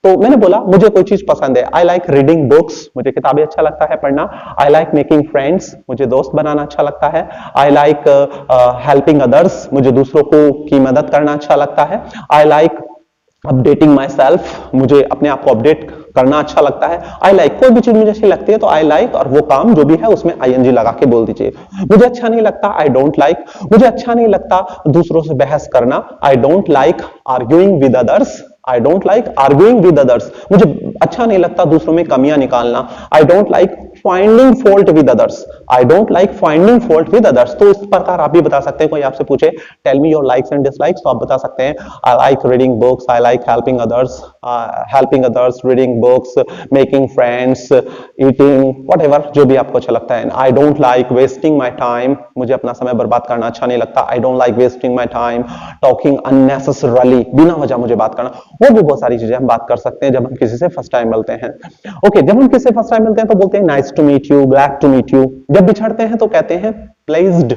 A: तो मैंने बोला मुझे कोई चीज पसंद है, आई लाइक रीडिंग बुक्स, मुझे किताबें अच्छा लगता है पढ़ना, आई लाइक मेकिंग फ्रेंड्स, मुझे दोस्त बनाना अच्छा लगता है, आई लाइक हेल्पिंग अदर्स, मुझे दूसरों को की मदद करना अच्छा लगता है, I like updating my self, मुझे अपने आप को अपडेट करना अच्छा लगता है, आई लाइक कोई भी चीज मुझे अच्छी लगती है तो आई लाइक और वो काम जो भी है उसमें आईएनजी लगा के बोल दीजिए। मुझे अच्छा नहीं लगता, आई डोंट लाइक, मुझे अच्छा नहीं लगता दूसरों से बहस करना, आई don't like arguing with others, I don't like arguing with others, मुझे अच्छा नहीं लगता दूसरों में कमियां निकालना, आई don't like finding fault with others, I don't like finding fault with others. तो इस प्रकार आप भी बता सकते हैं, कोई आपसे पूछे tell me your likes and dislikes, तो आप बता सकते हैं I like reading books, I like helping others, reading books, making friends, eating, whatever जो भी आपको अच्छा लगता है। I don't like wasting my time, मुझे अपना समय बर्बाद करना अच्छा नहीं लगता, I don't like wasting my time, talking unnecessarily, बिना वजह मुझे बात करना, वो भी बहुत सारी चीजें हम बात कर सकते हैं जब हम किसी से फर्स्ट टाइम मिलते हैं। ओके, जब हम किसी से फर्स्ट टाइम मिलते हैं तो बोलते हैं nice to meet you, glad to meet you, जब बिछड़ते हैं तो कहते हैं प्लेज्ड,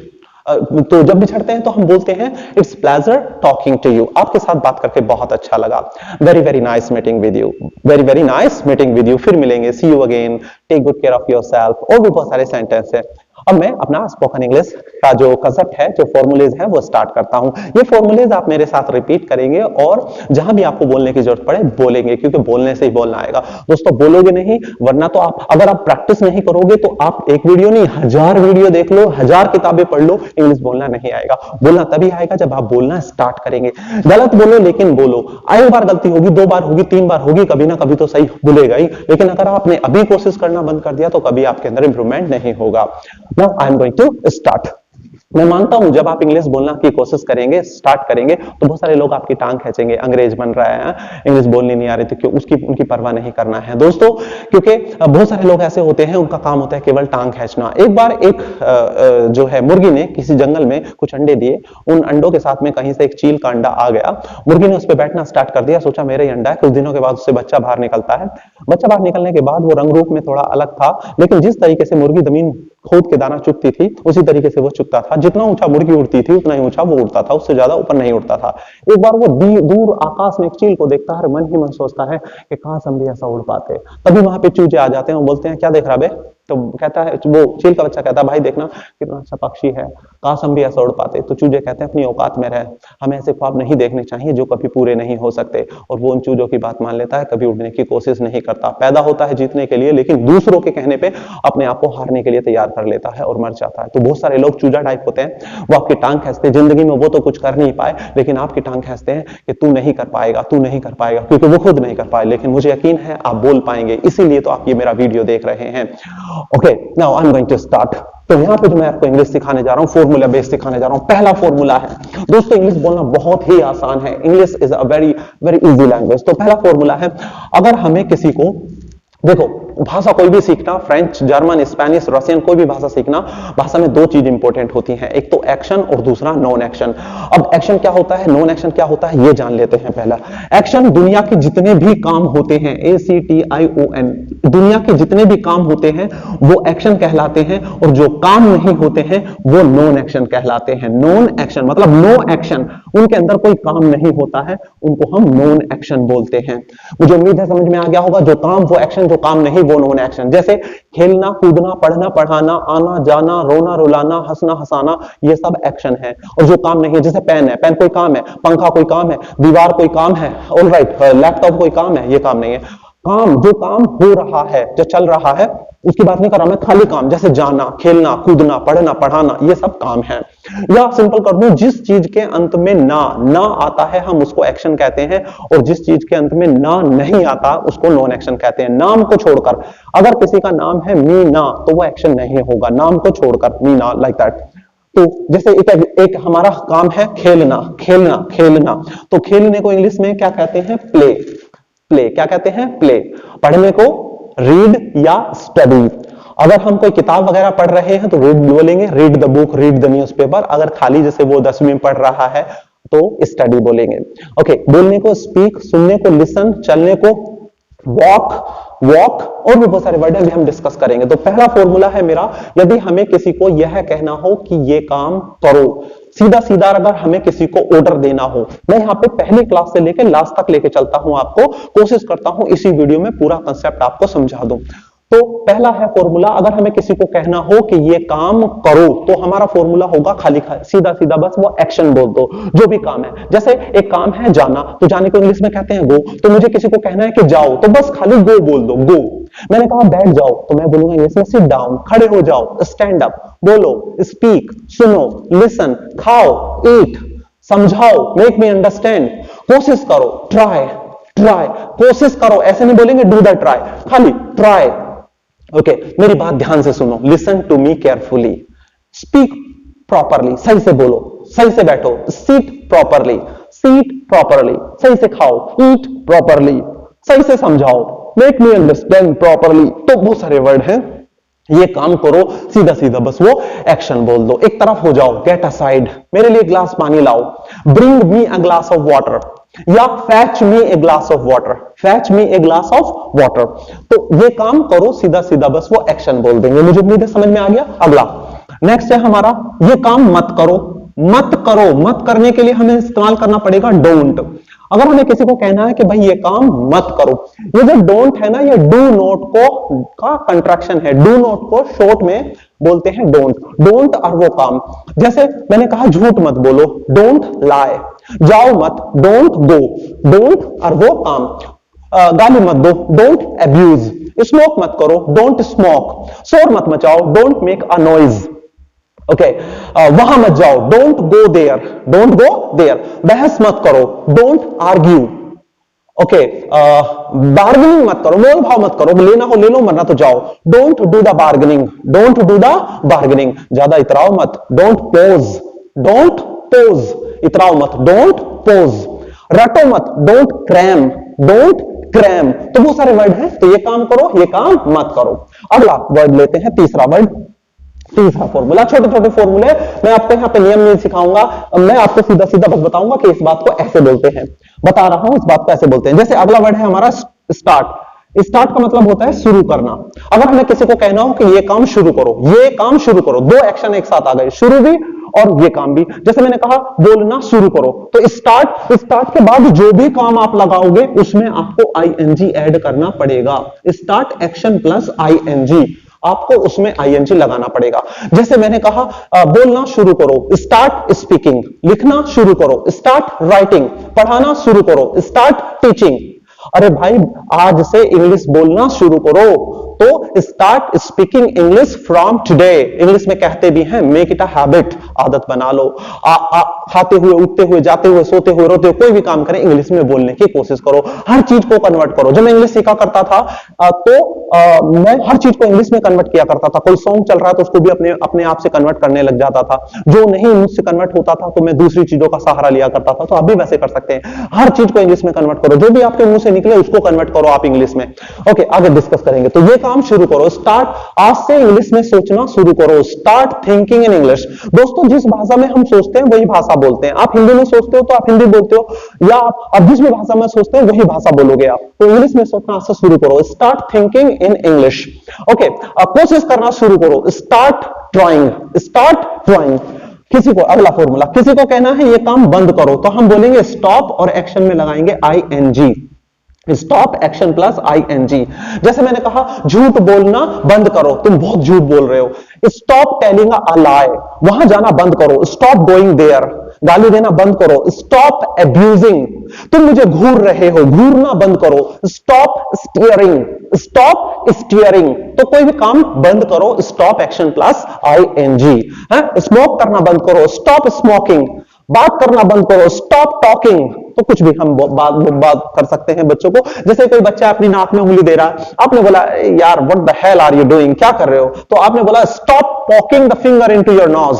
A: तो जब बिछड़ते हैं तो हम बोलते हैं it's pleasure talking to you, आपके साथ बात करके बहुत अच्छा लगा, very very nice meeting with you, very very nice meeting with you, फिर मिलेंगे, see you again, take good care of yourself, और भी बहुत सारे सेंटेंस है। अब मैं अपना स्पोकन इंग्लिश का जो कांसेप्ट है, जो फॉर्मूलेज है वो स्टार्ट करता हूं। ये फॉर्मूलेज आप मेरे साथ रिपीट करेंगे और जहां भी आपको बोलने की जरूरत पड़े बोलेंगे, क्योंकि बोलने से ही बोलना आएगा। दोस्तों बोलोगे नहीं, वरना तो आप अगर आप प्रैक्टिस नहीं करोगे तो आप एक वीडियो नहीं 1000 वीडियो देख लो, 1000 किताबें पढ़ लो, इंग्लिश बोलना नहीं आएगा। बोलना तभी आएगा जब आप बोलना स्टार्ट करेंगे। गलत बोलो लेकिन बोलो, एक बार गलती होगी, 2 बार होगी, 3 बार होगी, कभी ना कभी तो सही बोलेगा ही, लेकिन अगर आपने अभी कोशिश करना बंद कर दिया तो कभी आपके अंदर इंप्रूवमेंट नहीं होगा। Now I am going to start. मैं मानता हूं जब आप इंग्लिश बोलना की कोशिश करेंगे, स्टार्ट करेंगे, तो बहुत सारे लोग आपकी टांग खींचेंगे, अंग्रेज बन रहा है, इंग्लिश बोलनी नहीं आ रही थी, क्यों उसकी उनकी परवाह नहीं करना है दोस्तों, क्योंकि बहुत सारे लोग ऐसे होते हैं उनका काम होता है केवल टांग खींचना। एक बार एक जो है मुर्गी ने किसी जंगल में कुछ अंडे दिए, उन अंडों के साथ में कहीं से एक चील का अंडा आ गया, मुर्गी ने उस पर बैठना स्टार्ट कर दिया, सोचा मेरा ही अंडा है। कुछ दिनों के बाद उससे बच्चा बाहर निकलता है, बच्चा बाहर निकलने के बाद वो रंग रूप में थोड़ा अलग था, लेकिन जिस तरीके से मुर्गी जमीन खोद के दाना चुगती थी उसी तरीके से वो चुगता था, जितना ऊंचा मुर्गी उड़ती थी उतना ही ऊंचा वो उड़ता था, उससे ज्यादा ऊपर नहीं उड़ता था। एक बार वो दूर आकाश में एक चील को देखता है, मन ही मन सोचता है कि काश हम भी ऐसा उड़ पाते। तभी वहां पे चूजे आ जाते हैं और बोलते हैं क्या देख रहा बे, तो कहता है, वो चील का बच्चा कहता है भाई देखना कितना अच्छा पक्षी है, काश हम भी ऐसा उड़ पाते। तो चूजे कहते हैं अपनी औकात में रहे, हमें ऐसे ख्वाब नहीं देखने चाहिए जो कभी पूरे नहीं हो सकते। और वो उन चूजों की बात मान लेता है, कभी उड़ने की कोशिश नहीं करता, पैदा होता है जीतने के लिए, लेकिन दूसरों के कहने पे अपने आप को हारने के लिए तैयार कर लेता है और मर जाता है। तो बहुत सारे लोग चूजा टाइप होते हैं, वो आपकी टांग खींचते हैं, जिंदगी में वो तो कुछ कर नहीं पाए लेकिन आपकी टांग खींचते हैं कि तू नहीं कर पाएगा, तू नहीं कर पाएगा, क्योंकि वो खुद नहीं कर पाए, लेकिन मुझे यकीन है आप बोल पाएंगे, इसीलिए तो आप ये मेरा वीडियो देख रहे हैं। Okay, now I am going to start. तो यहां पे जो मैं आपको इंग्लिश सिखाने जा रहा हूं, फॉर्मूला बेस सिखाने जा रहा हूं। पहला फॉर्मूला है दोस्तों, इंग्लिश बोलना बहुत ही आसान है, English is a very very easy language. तो पहला फॉर्मूला है, अगर हमें किसी को, देखो भाषा कोई भी सीखना, फ्रेंच, जर्मन, स्पेनिश, रशियन, कोई भी भाषा सीखना, भाषा में 2 चीज इंपॉर्टेंट होती हैं, एक तो एक्शन और दूसरा नॉन एक्शन। अब एक्शन क्या होता है, नॉन एक्शन क्या होता है, ये जान लेते हैं। पहला एक्शन, दुनिया के जितने भी काम होते हैं, ACTION, दुनिया के जितने भी काम होते हैं वो एक्शन कहलाते हैं, और जो काम नहीं होते हैं वो नॉन एक्शन कहलाते हैं। नॉन एक्शन मतलब नो एक्शन, उनके अंदर कोई काम नहीं होता है, उनको हम नॉन एक्शन बोलते हैं। मुझे उम्मीद है समझ में आ गया होगा, जो काम वो एक्शन, जो काम नहीं वो नॉन एक्शन। जैसे खेलना, कूदना, पढ़ना, पढ़ाना, आना जाना, रोना रुलाना, हंसना हंसाना, ये सब एक्शन है। और जो काम नहीं है, जैसे पेन है, पेन कोई काम है, पंखा कोई काम है, दीवार कोई काम है, ऑलराइट, लैपटॉप कोई काम है, ये काम नहीं है। काम, जो काम हो रहा है, जो चल रहा है, उसकी बात नहीं कर रहा मैं, खाली काम, जैसे जाना, खेलना, कूदना, पढ़ना, पढ़ाना, ये सब काम है। या सिंपल कर दूं, जिस चीज के अंत में ना आता है हम उसको एक्शन कहते हैं, और जिस चीज के अंत में ना नहीं आता उसको नॉन एक्शन कहते हैं। नाम को छोड़कर, अगर किसी का नाम है मीना, तो वो एक्शन नहीं होगा, नाम को छोड़कर, मीना, लाइक दैट। तो जैसे एक हमारा काम है खेलना, खेलना, खेलना, तो खेलने को इंग्लिश में क्या कहते हैं, प्ले। प्ले क्या कहते हैं, प्ले। पढ़ने को रीड या स्टडी। अगर हम कोई किताब वगैरह पढ़ रहे हैं तो रीड बोलेंगे, read the book, read the newspaper. अगर खाली जैसे वो 10वीं में पढ़ रहा है तो स्टडी बोलेंगे। ओके, बोलने को स्पीक, सुनने को लिसन, चलने को वॉक, और भी बहुत सारे वर्ड हैं, हम डिस्कस करेंगे। तो पहला फॉर्मूला है मेरा, यदि हमें किसी को यह कहना हो कि ये काम करो, सीधा सीधा अगर हमें किसी को ऑर्डर देना हो, मैं यहाँ पे पहली क्लास से लेकर लास्ट तक लेके चलता हूं, आपको कोशिश करता हूं इसी वीडियो में पूरा कंसेप्ट आपको समझा दूं। तो पहला है फॉर्मूला, अगर हमें किसी को कहना हो कि ये काम करो, तो हमारा फॉर्मूला होगा खाली सीधा सीधा बस वो एक्शन बोल दो, जो भी काम है। जैसे एक काम है जाना, तो जाने को इंग्लिश में कहते हैं गो, तो मुझे किसी को कहना है कि जाओ, तो बस खाली गो बोल दो, गो। मैंने कहा बैठ जाओ, तो मैं बोलूंगा इंग्लिश में सिट डाउन, खड़े हो जाओ, स्टैंड अप, बोलो, स्पीक, सुनो, लिसन, खाओ, ईट, समझाओ, मेक मी अंडरस्टैंड, कोशिश करो, ट्राई, ट्राई, कोशिश करो, ऐसे नहीं बोलेंगे डू द ट्राई, खाली ट्राई। ओके, मेरी बात ध्यान से सुनो, listen to me carefully, speak properly, सही से बोलो, सही से बैठो, सीट प्रॉपरली, सीट प्रॉपरली, सही से खाओ, ईट प्रॉपरली, सही से समझाओ, मेक मी अंडरस्टैंड प्रॉपरली। तो बहुत सारे वर्ड हैं, ये काम करो, सीधा सीधा बस वो एक्शन बोल दो। एक तरफ हो जाओ, गेट असाइड, मेरे लिए ग्लास पानी लाओ, bring me a glass of water, या fetch me a glass of water, fetch me a glass of water. तो ये काम करो, सीधा सीधा बस वो एक्शन बोल देंगे। मुझे उम्मीद है समझ में आ गया। अगला नेक्स्ट है हमारा, ये काम मत करो, मत करो, मत करने के लिए हमें इस्तेमाल करना पड़ेगा डोंट। अगर हमें किसी को कहना है कि भाई ये काम मत करो, ये जो डोंट है ना, ये डू नॉट को का कंट्रैक्शन है। डू नॉट को शॉर्ट में बोलते हैं डोंट। डोंट और वो काम, जैसे मैंने कहा झूठ मत बोलो, डोंट लाई, जाओ मत, डोंट गो, डोंट और वो काम, गाली मत दो, डोंट अब्यूज, स्मोक मत करो, डोंट स्मोक, शोर मत मचाओ, don't make a noise. Okay, वहां मत जाओ, don't go there, don't go there, बहस मत करो, डोंट आर्ग्यू। ओके, बार्गेनिंग मत करो, मोल भाव मत करो, लेना हो ले लो, मरना तो जाओ, don't do the bargaining, don't do the bargaining, ज्यादा इतराओ मत, डोंट पोज, डोंट पोज, इतराओ मत, डोंट पोज, रटो मत, डोंट क्रैम, डोंट क्रैम। तो बहुत सारे वर्ड हैं, तो ये काम करो, ये काम मत करो। अगला वर्ड लेते हैं, तीसरा वर्ड, तीसरा फॉर्मूला। छोटे छोटे फॉर्मूले मैं आपको यहाँ पे नियम नहीं सिखाऊंगा, मैं आपको सीधा सीधा बस बताऊंगा कि इस बात को ऐसे बोलते हैं, बता रहा हूं इस बात को ऐसे बोलते हैं। जैसे अगला वर्ड है हमारा स्टार्ट। स्टार्ट का मतलब होता है शुरू करना। अगर हमें किसी को कहना हो कि ये काम शुरू करो, ये काम शुरू करो, दो एक्शन एक साथ आ गए, शुरू भी और ये काम भी। जैसे मैंने कहा बोलना शुरू करो, तो स्टार्ट, स्टार्ट के बाद जो भी काम आप लगाओगे उसमें आपको आईएनजी ऐड करना पड़ेगा। स्टार्ट एक्शन प्लस आईएनजी, आपको उसमें आईएनजी लगाना पड़ेगा। जैसे मैंने कहा बोलना शुरू करो, स्टार्ट स्पीकिंग, लिखना शुरू करो, स्टार्ट राइटिंग, पढ़ाना शुरू करो, स्टार्ट टीचिंग। अरे भाई आज से इंग्लिश बोलना शुरू करो, तो start speaking English from today. English में कहते भी हैं मेक इट अ हैबिट, आदत बना लो। खाते हुए, उठते हुए, जाते हुए, सोते हुए, रोते हुए, कोई भी काम करें इंग्लिश में बोलने की कोशिश करो, हर चीज को कन्वर्ट करो। जब मैं इंग्लिश सीखा करता था मैं हर चीज को इंग्लिश में कन्वर्ट किया करता था। कोई सॉन्ग चल रहा है तो उसको भी अपने आप से कन्वर्ट करने लग जाता था। जो नहीं मुझसे कन्वर्ट होता था तो मैं दूसरी चीजों का सहारा लिया करता था। तो आप भी वैसे कर सकते हैं, हर चीज को इंग्लिश में कन्वर्ट करो, जो भी आपके मुंह से निकले उसको कन्वर्ट करो आप इंग्लिश में। ओके, आगे डिस्कस करेंगे। तो ये काम शुरू करो, स्टार्ट, आज से इंग्लिश में सोचना शुरू करो, स्टार्ट थिंकिंग इन इंग्लिश। दोस्तों जिस भाषा में हम सोचते हैं वही भाषा बोलते हैं। आप हिंदी में सोचते हो तो आप हिंदी बोलते हो, या आप जिस भी भाषा में सोचते हो वही भाषा बोलोगे आप। तो इंग्लिश में सोचना आज से शुरू करो, start thinking in English. Okay, कोशिश करना शुरू करो, स्टार्ट ट्राइंग, स्टार्ट ट्राइंग। किसी को, अगला फॉर्मूला, किसी को कहना है ये काम बंद करो, तो हम बोलेंगे स्टॉप और एक्शन में लगाएंगे I N G. Stop action plus I N G. जैसे मैंने कहा झूठ बोलना बंद करो, तुम बहुत झूठ बोल रहे हो, स्टॉप टेलिंग अ लाई, वहां जाना बंद करो, स्टॉप गोइंग देयर, गाली देना बंद करो, स्टॉप एब्यूजिंग, तुम मुझे घूर रहे हो, घूरना बंद करो, स्टॉप स्टीयरिंग, स्टॉप स्टीयरिंग। तो कोई भी काम बंद करो, stop action plus I N G. Smoke करना बंद करो, स्टॉप स्मोकिंग, बात करना बंद करो, स्टॉप टॉकिंग। तो कुछ भी हम बात कर सकते हैं बच्चों को। जैसे कोई बच्चा अपनी नाक में उंगली दे रहा है, आपने बोला यार what the hell are you doing, क्या कर रहे हो, तो आपने बोला stop poking the finger into your nose,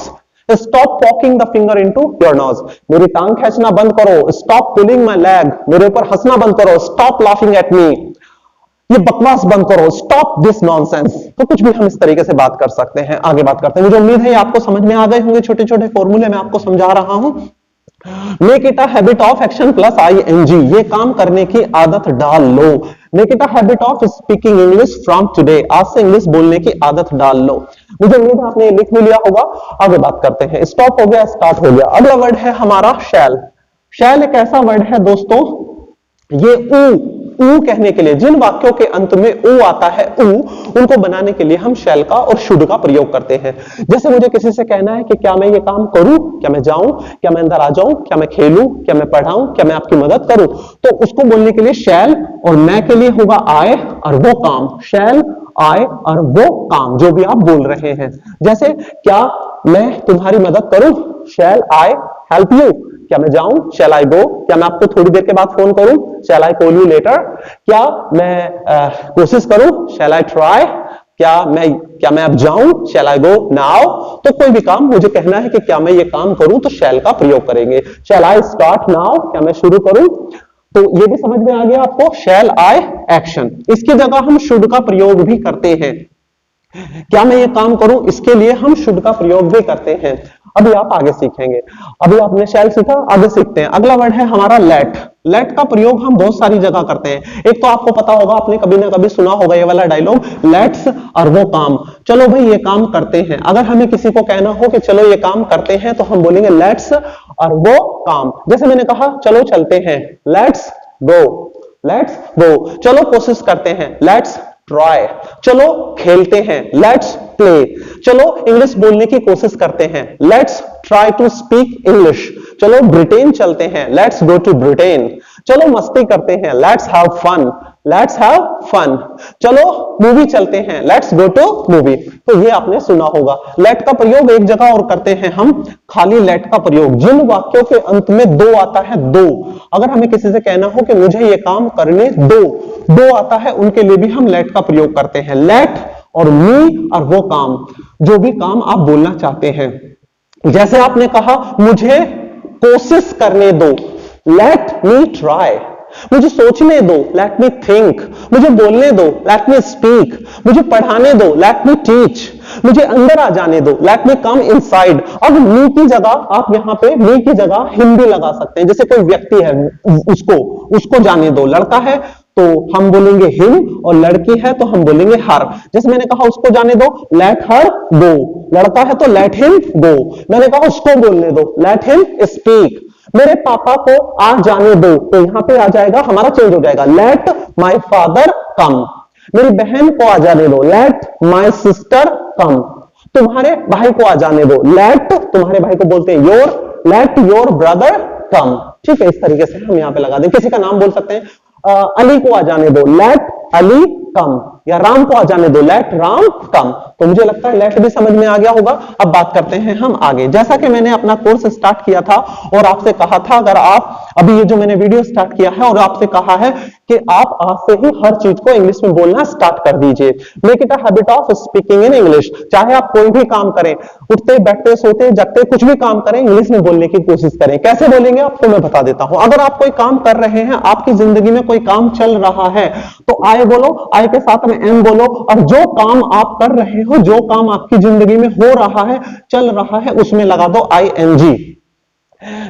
A: stop poking the finger into your nose. मेरी टांग खींचना बंद करो, स्टॉप पुलिंग माई लेग, मेरे ऊपर हंसना बंद करो, स्टॉप लाफिंग एट मी, ये बकवास बंद करो, स्टॉप दिस नॉनसेंस। तो कुछ भी हम इस तरीके से बात कर सकते हैं। आगे बात करते हैं। मुझे उम्मीद है आपको समझ में आ गए होंगे, छोटे छोटे फॉर्मूले मैं आपको समझा रहा हूं। Make it a habit of action plus ING, ये काम करने की आदत डाल लो। Make it a habit of speaking English from today, आज से इंग्लिश बोलने की आदत डाल लो। मुझे उम्मीद है आपने लिख भी लिया होगा। आगे बात करते हैं। स्टॉप हो गया, स्टार्ट हो गया। अगला वर्ड है हमारा शैल। शैल एक ऐसा वर्ड है दोस्तों, ये ऊ कहने के लिए, जिन वाक्यों के अंत में ऊ आता है, उनको बनाने के लिए हम शैल का और शुड का प्रयोग करते हैं। जैसे मुझे किसी से कहना है कि क्या मैं ये काम करूं, क्या मैं जाऊं, क्या मैं अंदर आ जाऊं, क्या मैं खेलूं, क्या मैं पढ़ाऊं, क्या मैं आपकी मदद करूं, तो उसको बोलने के लिए शैल, और मैं के लिए होगा आए और वो काम। शैल, आए और वो काम, जो भी आप बोल रहे हैं। जैसे क्या मैं तुम्हारी मदद करूं, शैल आई हेल्प यू। क्या मैं जाऊं, शैल आई गो। क्या मैं आपको थोड़ी देर के बाद फोन करूं, शैल आई कॉल यू लेटर। क्या मैं कोशिश करूं, शैल आई ट्राई। क्या मैं अब जाऊं, शैल आई गो नाउ। तो कोई भी काम मुझे कहना है कि क्या मैं ये काम करूं, तो शैल का प्रयोग करेंगे। शैल आई स्टार्ट नाउ, क्या मैं शुरू करूं। तो ये भी समझ में आ गया आपको, शैल आई एक्शन। इसकी जगह हम शुड का प्रयोग भी करते हैं। क्या मैं ये काम करूं, इसके लिए हम शुड का प्रयोग भी करते हैं। अभी आप आगे सीखेंगे। अभी आपने शैल सीखा, आगे सीखते हैं। अगला वर्ड है हमारा लेट। लेट का प्रयोग हम बहुत सारी जगह करते हैं। एक तो आपको पता होगा, आपने कभी ना कभी सुना होगा ये वाला डायलॉग, लेट्स और वो काम। चलो भाई ये काम करते हैं। अगर हमें किसी को कहना हो कि चलो ये काम करते हैं, तो हम बोलेंगे लेट्स और वो काम। जैसे मैंने कहा चलो चलते हैं, लेट्स गो। Let's go. चलो कोशिश करते हैं, लेट्स ट्राई। चलो खेलते हैं, लेट्स प्ले। चलो इंग्लिश बोलने की कोशिश करते हैं, let's try to speak English. चलो ब्रिटेन चलते हैं, लेट्स गो टू ब्रिटेन। चलो मस्ती करते हैं, let's have fun. Let's have fun. चलो मूवी चलते हैं, लेट्स गो टू मूवी। तो ये आपने सुना होगा। लेट का प्रयोग एक जगह और करते हैं हम, खाली लेट का प्रयोग जिन वाक्यों के अंत में दो आता है, दो। अगर हमें किसी से कहना हो कि मुझे ये काम करने दो आता है, उनके लिए भी हम लेट का प्रयोग करते हैं। लेट और मी और वो काम, जो भी काम आप बोलना चाहते हैं। जैसे आपने कहा मुझे कोशिश करने दो, लेट मी ट्राई। मुझे सोचने दो, लेट मी थिंक। मुझे बोलने दो, लेट मी स्पीक। मुझे पढ़ाने दो, लेट मी टीच। मुझे अंदर आ जाने दो, लेट मी कम इनसाइड। अब मी की जगह आप यहां पे मी की जगह हिम भी लगा सकते हैं। जैसे कोई व्यक्ति है, उसको जाने दो। लड़का है तो हम बोलेंगे हिम, और लड़की है तो हम बोलेंगे हर। जैसे मैंने कहा उसको जाने दो, लेट हर गो। लड़का है तो लेट हिम गो। मैंने कहा उसको बोलने दो, लेट हिम स्पीक। मेरे पापा को आ जाने दो, तो यहां पे आ जाएगा, हमारा चेंज हो जाएगा, लेट माई फादर कम। मेरी बहन को आ जाने दो, लेट माई सिस्टर कम। तुम्हारे भाई को आ जाने दो, लेट, तुम्हारे भाई को बोलते हैं योर, लेट योर ब्रदर कम। ठीक है, इस तरीके से हम यहां पे लगा दें। किसी का नाम बोल सकते हैं, अली को आ जाने दो, लेट अली कम। या राम को आ जाने दो, लेट राम कम। तो मुझे लगता है लेट भी समझ में आ गया होगा। अब बात करते हैं हम आगे। जैसा कि मैंने अपना कोर्स स्टार्ट किया था और आपसे कहा था, अगर आप अभी ये जो मैंने वीडियो स्टार्ट किया है और आपसे कहा है कि आप आज से ही हर चीज को इंग्लिश में बोलना स्टार्ट कर दीजिए। Make it a habit of speaking in English. चाहे आप कोई भी काम करें, उठते बैठते सोते जगते कुछ भी काम करें, इंग्लिश में बोलने की कोशिश करें। कैसे बोलेंगे आपको मैं बता देता हूं। अगर आप कोई काम कर रहे हैं, आपकी जिंदगी में कोई काम चल रहा है, तो आई बोलो, आई के साथ में एम बोलो, और जो काम आप कर रहे हो, जो काम आपकी जिंदगी में हो रहा है, चल रहा है, उसमें लगा दो ING।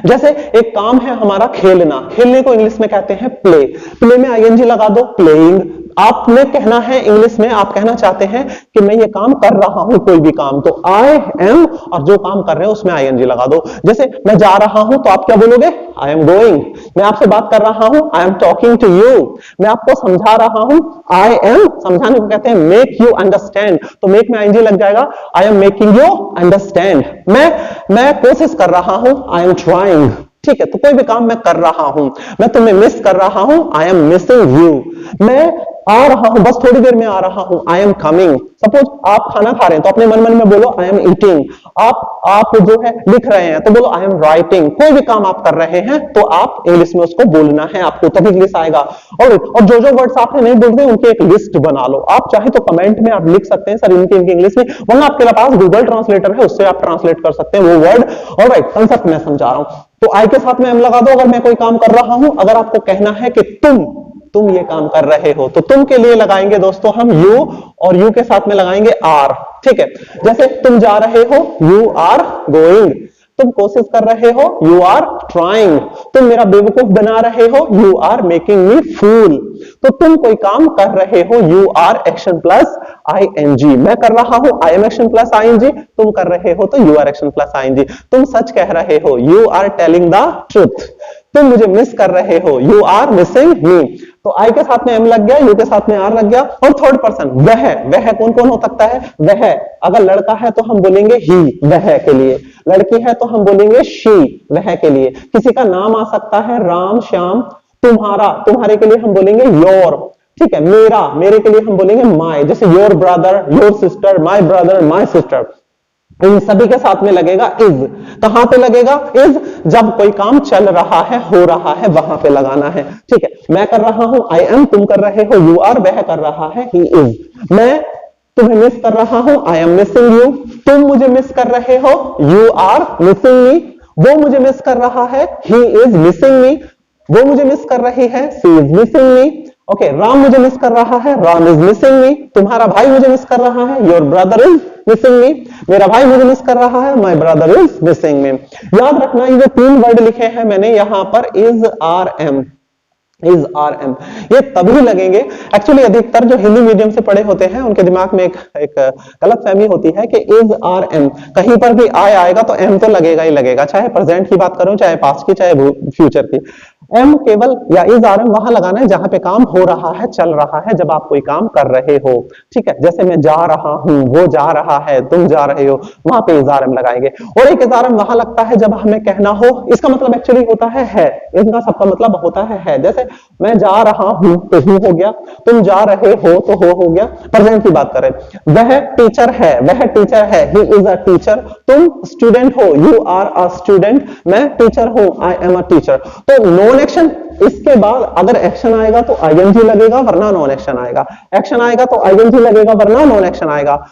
A: जैसे एक काम है हमारा खेलना, खेलने को इंग्लिश में कहते हैं प्ले। प्ले में ING लगा दो, प्लेइंग। आपने कहना है इंग्लिश में, आप कहना चाहते हैं कि मैं ये काम कर रहा हूं, कोई भी काम, तो आई एम, और जो काम कर रहे हो उसमें ING लगा दो। जैसे मैं जा रहा हूं, तो आप क्या बोलोगे, आई एम गोइंग। मैं आपसे बात कर रहा हूं, I am talking to you. मैं आपको समझा रहा हूं, आई एम, समझाने को कहते हैं मेक यू अंडरस्टैंड, तो मेक में ING लग जाएगा, I am making you understand. मैं कोशिश कर रहा हूं, आई एम ट्राइंग। ठीक है, तो कोई भी काम मैं कर रहा हूं, मैं तुम्हें मिस कर रहा हूं, आई एम मिसिंग यू। मैं आ रहा हूं, बस थोड़ी देर में आ रहा हूं, आई एम कमिंग। सपोज आप खाना खा रहे हैं, तो अपने मन मन में बोलो आई एम ईटिंग। आप जो है लिख रहे हैं, तो बोलो आई एम राइटिंग। कोई भी काम आप कर रहे हैं, तो आप इंग्लिश में उसको बोलना है आपको, तभी इंग्लिश आएगा। और जो वर्ड्स आपने नहीं बोलते, उनकी एक लिस्ट बना लो। आप चाहे तो कमेंट में आप लिख सकते हैं सर इनकी इंग्लिश में, वरना आपके पास गूगल ट्रांसलेटर है, उससे आप ट्रांसलेट कर सकते हैं वो वर्ड। ऑलराइट, कंसेप्ट मैं समझा रहा हूं। तो आई के साथ में एम लगा दो अगर मैं कोई काम कर रहा हूं। अगर आपको कहना है कि तुम ये काम कर रहे हो, तो तुम के लिए लगाएंगे दोस्तों हम यू, और यू के साथ में लगाएंगे आर। ठीक है, जैसे तुम जा रहे हो, यू आर गोइंग। तुम कोशिश कर रहे हो, यू आर ट्राइंग। तुम मेरा बेवकूफ बना रहे हो, you are making me fool. तो तुम कोई काम कर रहे हो, you are action plus I N G. मैं कर रहा हूं, I am action plus I N G. तुम कर रहे हो तो you are action plus I N G. तुम सच कह रहे हो, you are telling the truth. तुम मुझे मिस कर रहे हो, यू आर मिसिंग मी। तो आई के साथ में एम लग गया, यू के साथ में आर लग गया। और थर्ड पर्सन वह कौन कौन हो सकता है? वह अगर लड़का है तो हम बोलेंगे ही, वह के लिए। लड़की है तो हम बोलेंगे शी, वह के लिए। किसी का नाम आ सकता है, राम, श्याम। तुम्हारा, तुम्हारे के लिए हम बोलेंगे योर, ठीक है। मेरा, मेरे के लिए हम बोलेंगे माय। जैसे your brother, your sister, my brother, my sister. इन सभी के साथ में लगेगा इज। कहां पे लगेगा इज? जब कोई काम चल रहा है, हो रहा है, वहां पे लगाना है, ठीक है। मैं कर रहा हूं, आई एम। तुम कर रहे हो, यू आर। वह कर रहा है, ही इज। मैं तुम्हें मिस कर रहा हूं, आई एम मिसिंग यू। तुम मुझे मिस कर रहे हो, यू आर मिसिंग मी। वो मुझे मिस कर रहा है, ही इज मिसिंग मी। वो मुझे मिस कर रही है, she is missing me. Okay, Ram मुझे मिस कर रहा है, राम इज मिसिंग मी। तुम्हारा भाई मुझे मिस कर रहा है, योर ब्रदर इज मिसिंग मी। मेरा भाई मुझे मिस कर रहा है, माय ब्रदर इज मिसिंग मी। याद रखना, ये जो तीन वर्ड लिखे हैं मैंने यहां पर, is are am, is are am, ये तभी लगेंगे। एक्चुअली अधिकतर जो हिंदी मीडियम से पढ़े होते हैं उनके दिमाग में एक गलतफहमी होती है कि इज आर एम, कहीं पर भी आय आएगा तो एम तो लगेगा ही लगेगा, चाहे प्रेजेंट की बात करो, चाहे पास्ट की, चाहे फ्यूचर की। एम केवल या इज आर एम वहां लगाना है जहां पे काम हो रहा है, चल रहा है, जब आप कोई काम कर रहे हो, ठीक है। जैसे मैं जा रहा हूं, वो जा रहा है, तुम जा रहे हो, वहां पे इज आर एम लगाएंगे। और एक इज आर एम वहां लगता है जब हमें कहना हो, इसका मतलब एक्चुअली होता है, इनका सबका मतलब होता है। जैसे मैं जा रहा हूं तो हूं हो गया, तुम जा रहे हो तो हो गया। प्रेजेंट की बात करें, वह टीचर है, वह टीचर है, ही इज अ टीचर। तुम स्टूडेंट हो, यू आर अ स्टूडेंट। मैं टीचर हूं, आई एम अ टीचर। तो नॉन एक्शन, इसके बाद अगर एक्शन आएगा तो आईएनजी लगेगा, वरना नॉन एक्शन आएगा। एक्शन आएगा तो आईएनजी लगेगा, वरना नॉन एक्शन आएगा।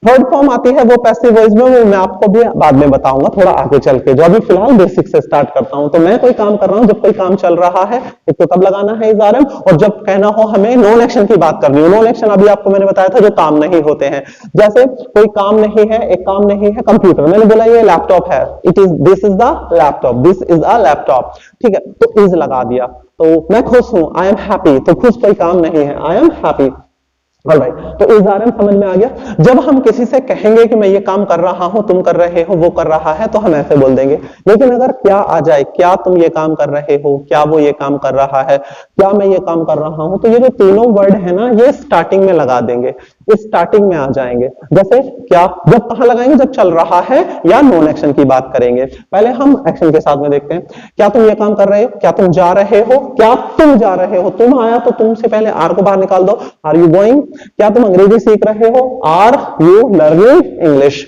A: थर्ड फॉर्म आती है वो पैसिव वॉइस में, वो मैं आपको भी बाद में बताऊंगा थोड़ा आगे चल के। जो अभी फिलहाल बेसिक से स्टार्ट करता हूं, तो मैं कोई काम कर रहा हूं, जब कोई काम चल रहा है एक तो तब लगाना है इज आर एम, और जब कहना हो हमें नॉन एक्शन की बात करनी हो। नॉन एक्शन अभी आपको मैंने बताया था जो काम नहीं होते हैं। जैसे कोई काम नहीं है, एक काम नहीं है, कंप्यूटर, मैंने बोला ये लैपटॉप है, it is, this is the laptop, this is a laptop, ठीक है। तो इज लगा दिया। तो मैं खुश हूं, आई एम हैप्पी, तो खुश कोई काम नहीं है, आई एम हैप्पी। ऑलराइट, तो इज आर एम समझ में आ गया। जब हम किसी से कहेंगे कि मैं ये काम कर रहा हूं, तुम कर रहे हो, वो कर रहा है, तो हम ऐसे बोल देंगे। लेकिन अगर क्या आ जाए, क्या तुम ये काम कर रहे हो, क्या वो ये काम कर रहा है, क्या मैं ये काम कर रहा हूं, तो ये जो तीनों वर्ड है ना, ये स्टार्टिंग में लगा देंगे, इस स्टार्टिंग में आ जाएंगे। जैसे क्या, जब कहां लगाएंगे? जब चल रहा है या नॉन एक्शन की बात करेंगे। पहले हम एक्शन के साथ में देखते हैं। क्या तुम ये काम कर रहे हो? क्या तुम जा रहे हो? क्या तुम जा रहे हो? तुम आया तो तुम से पहले आर को बाहर निकाल दो, आर यू गोइंग? क्या तुम अंग्रेजी सीख रहे हो? Are you learning English?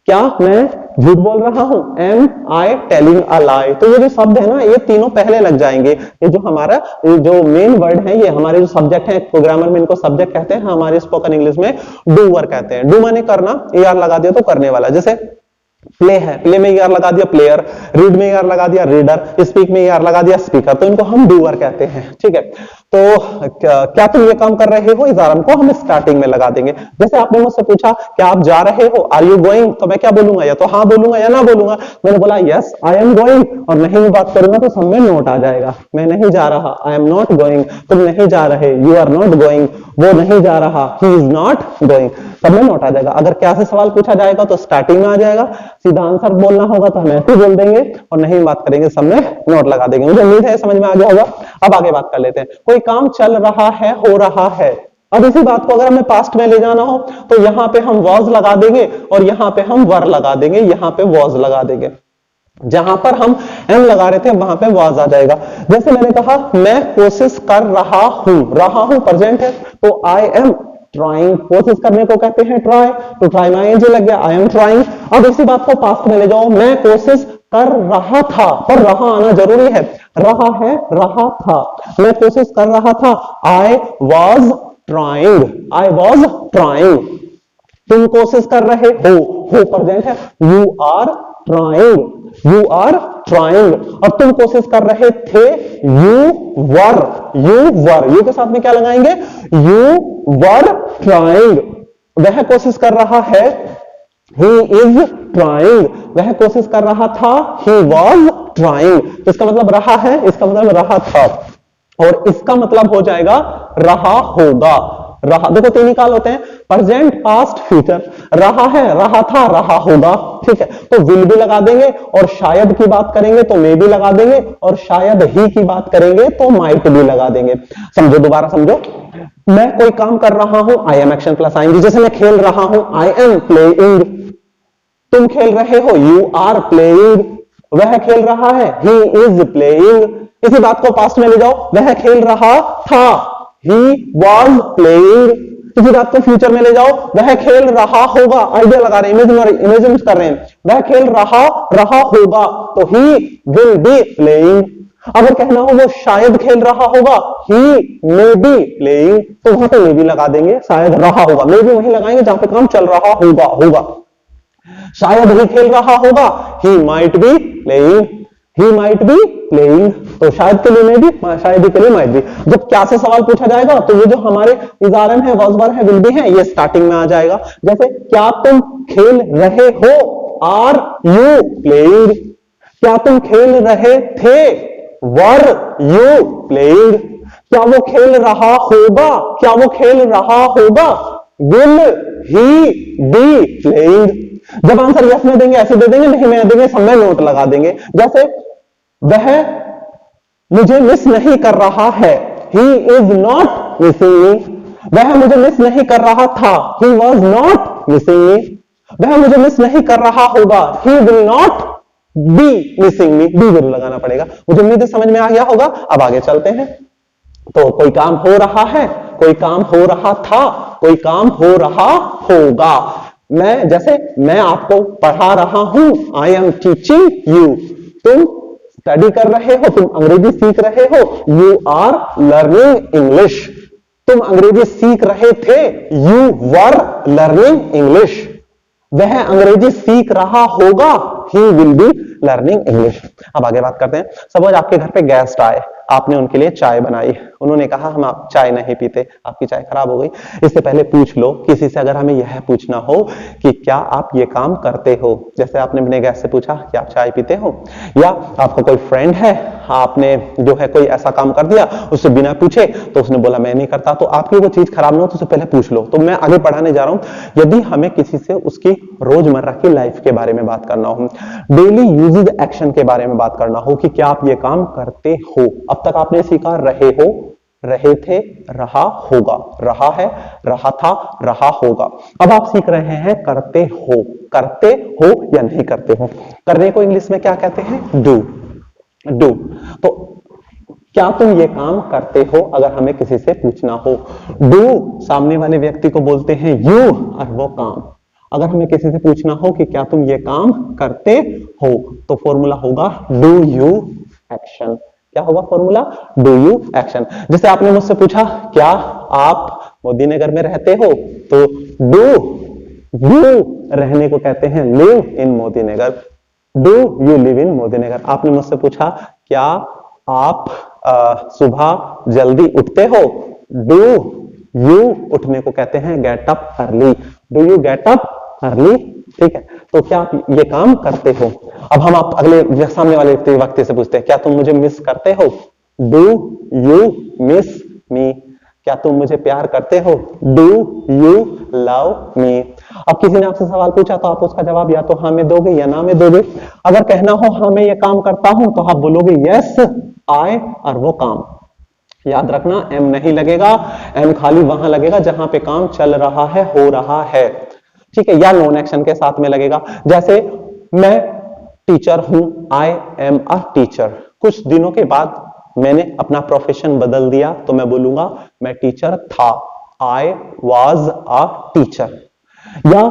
A: क्या मैं झूठ बोल रहा हूं? Am I telling a lie? तो ये जो शब्द है ना, ये तीनों पहले लग जाएंगे। ये जो हमारा जो मेन वर्ड है, ये हमारे जो सब्जेक्ट है, प्रोग्रामर में इनको सब्जेक्ट कहते हैं, हमारे स्पोकन इंग्लिश में डूवर कहते हैं। डू माने करना, ए आर लगा दिया तो करने वाला। जैसे प्ले है, प्ले में यार लगा दिया प्लेयर, रीड में यार लगा दिया रीडर, स्पीक में यार लगा दिया स्पीकर, तो इनको हम डूअर कहते हैं, ठीक है। तो क्या तुम ये काम कर रहे हो? इस आरम को हम स्टार्टिंग में लगा देंगे। जैसे आपने मुझसे पूछा क्या आप जा रहे हो, आर यू गोइंग, तो मैं क्या बोलूंगा? या तो हाँ बोलूंगा या ना बोलूंगा। मैंने बोला यस आई एम गोइंग, और नहीं में बात करूंगा तो सब में नोट आ जाएगा। मैं नहीं जा रहा, आई एम नॉट गोइंग, तुम नहीं जा रहे, यू आर नॉट गोइंग, वो नहीं जा रहा, ही इज नॉट गोइंग, सब में नोट आ जाएगा। अगर क्या से सवाल पूछा जाएगा तो स्टार्टिंग में आ जाएगा, सीधा आंसर बोलना होगा तो हम ऐसे बोल देंगे, और नहीं बात करेंगे सब में नोट लगा देंगे। मुझे उम्मीद है समझ में आ गया होगा। अब आगे बात कर लेते हैं। कोई काम चल रहा है, हो रहा है। अब इसी बात को अगर हमें पास्ट में ले जाना हो तो यहां पे हम वॉज लगा देंगे, और यहां पे हम वर लगा देंगे, यहां पे वॉज लगा देंगे। जहां पर हम एम लगा रहे थे वहां पे वॉज आ जाएगा। जैसे मैंने कहा मैं कोशिश कर रहा हूं प्रेजेंट है, तो आई एम ट्राइंग, कोशिश करने को कहते हैं ट्राई, तो ट्राई में आईएनजी लग गया, आई एम ट्राइंग। अब इसी बात को पास्ट में ले जाओ, मैं कोशिश कर रहा था, पर रहा आना जरूरी है, रहा है रहा था, मैं कोशिश कर रहा था, I was trying, I was trying. तुम कोशिश कर रहे हो प्रेजेंट है, you are trying, you are trying. और तुम कोशिश कर रहे थे, यू वर, यू के साथ में क्या लगाएंगे? You were trying. वह कोशिश कर रहा है, he is trying, वह कोशिश कर रहा था, he was trying। इसका मतलब रहा है, इसका मतलब रहा था, और इसका मतलब हो जाएगा रहा होगा। रहा, देखो तीन ही काल होते हैं, प्रेजेंट, पास्ट, फ्यूचर। रहा है, रहा था, रहा होगा, ठीक है। तो विल भी लगा देंगे, और शायद की बात करेंगे तो मे भी लगा देंगे, और शायद ही की बात करेंगे तो माइट भी लगा देंगे। समझो, दोबारा समझो। मैं कोई काम कर रहा हूं, आई एम एक्शन प्लस आएंगे। जैसे मैं खेल रहा हूं, आई एम प्लेइंग। तुम खेल रहे हो, यू आर प्लेइंग। वह खेल रहा है, ही इज प्लेइंग। इसी बात को पास्ट में ले जाओ, वह खेल रहा था, ही वॉज प्लेइंग। इसी बात को फ्यूचर में ले जाओ, वह खेल रहा होगा। आइडिया लगा रहे हैं, इमेजिन कर रहे हैं, वह खेल रहा होगा, तो ही विल बी प्लेइंग। अगर कहना हो वो शायद खेल रहा होगा, ही मे बी प्लेइंग, तो वहां पे मे बी लगा देंगे, शायद रहा होगा। मे बी वहीं लगाएंगे जहां पे काम चल रहा होगा। शायद ही खेल रहा होगा, he might be playing, he might be playing. तो शायद के लिए मे बी, शायद के लिए माइट बी। जब क्या से सवाल पूछा जाएगा तो ये जो हमारे इज़ारम है, वॉज वर है, विल बी है, ये स्टार्टिंग में आ जाएगा। जैसे क्या तुम खेल रहे हो, आर यू प्लेइंग। क्या तुम खेल रहे थे, वर यू प्लेइंग। क्या वो खेल रहा होगा, क्या वो खेल रहा होगा, विल ही बी प्लेइंग। जब आंसर यस में देंगे ऐसे दे देंगे, नहीं में देंगे, सब में नोट लगा देंगे। जैसे वह मुझे मिस नहीं कर रहा है, he is not missing me. वह मुझे मिस नहीं कर रहा था, he was not missing me. वह मुझे मिस नहीं कर रहा होगा, he will not be missing me. Be जरूर लगाना पड़ेगा। मुझे उम्मीद है समझ में आ गया होगा। अब आगे चलते हैं। तो कोई काम हो रहा है, कोई काम हो रहा था, कोई काम हो रहा होगा। जैसे मैं आपको पढ़ा रहा हूं, आई एम टीचिंग यू। तुम स्टडी कर रहे हो, तुम अंग्रेजी सीख रहे हो, यू आर लर्निंग इंग्लिश। तुम अंग्रेजी सीख रहे थे, यू वर लर्निंग इंग्लिश। वह अंग्रेजी सीख रहा होगा, he will be learning English. अब आगे बात करते हैं। सपोज आपके घर पे गेस्ट आए, आपने उनके लिए चाय बनाई, उन्होंने कहा हम आप चाय नहीं पीते, आपकी चाय खराब हो गई। इससे पहले पूछ लो किसी से, अगर हमें यह पूछना हो कि क्या आप ये काम करते हो, जैसे आपने अपने गेस्ट से पूछा कि आप चाय पीते हो, या आपका कोई फ्रेंड है, आपने जो है कोई ऐसा काम कर दिया, उससे बिना पूछे तो उसने बोला मैं नहीं करता, तो आपकी वो चीज खराब ना हो तो उससे पहले पूछ लो। तो मैं आगे पढ़ाने जा रहा हूं। यदि हमें किसी से उसकी रोजमर्रा की लाइफ के बारे में बात करना हो, डेली यूजेज एक्शन के बारे में बात करना हो कि क्या आप ये काम करते हो। अब तक आपने सीखा रहे हो, रहे थे, रहा होगा, रहा है, रहा था, रहा होगा। अब आप सीख रहे हैं करते हो। करते हो या नहीं करते हो। करने को इंग्लिश में क्या कहते हैं, डू। डू। तो क्या तुम ये काम करते हो, अगर हमें किसी से पूछना हो। डू सामने वाले व्यक्ति को बोलते हैं यू, और वो काम। अगर हमें किसी से पूछना हो कि क्या तुम ये काम करते हो, तो फॉर्मूला होगा डू यू एक्शन। क्या होगा फॉर्मूला, डू यू एक्शन। जैसे आपने मुझसे पूछा क्या आप मोदी नगर में रहते हो, तो डू यू रहने को कहते हैं live in Modi Nagar. Do you live in Modi Nagar. आपने मुझसे पूछा क्या आप सुबह जल्दी उठते हो, डू यू उठने को कहते हैं gate up early. Do you get up early, ठीक है। तो क्या आप ये काम करते हो। अब हम आप अगले सामने वाले व्यक्ति से पूछते हैं क्या तुम मुझे मिस करते हो, डू यू मिस मी। क्या तुम मुझे प्यार करते हो, डू यू लव मी। अब किसी ने आपसे सवाल पूछा तो आप उसका जवाब या तो हाँ में दोगे या ना में दोगे। अगर कहना हो हाँ मैं ये काम करता हूं तो आप बोलोगे यस आई, और वो काम। याद रखना एम नहीं लगेगा, एम खाली वहां लगेगा जहां पे काम चल रहा है, हो रहा है, ठीक है, या नॉन एक्शन के साथ में लगेगा। जैसे मैं टीचर हूं, आई एम अ टीचर। कुछ दिनों के बाद मैंने अपना प्रोफेशन बदल दिया तो मैं बोलूंगा मैं टीचर था, आई वॉज अ टीचर। या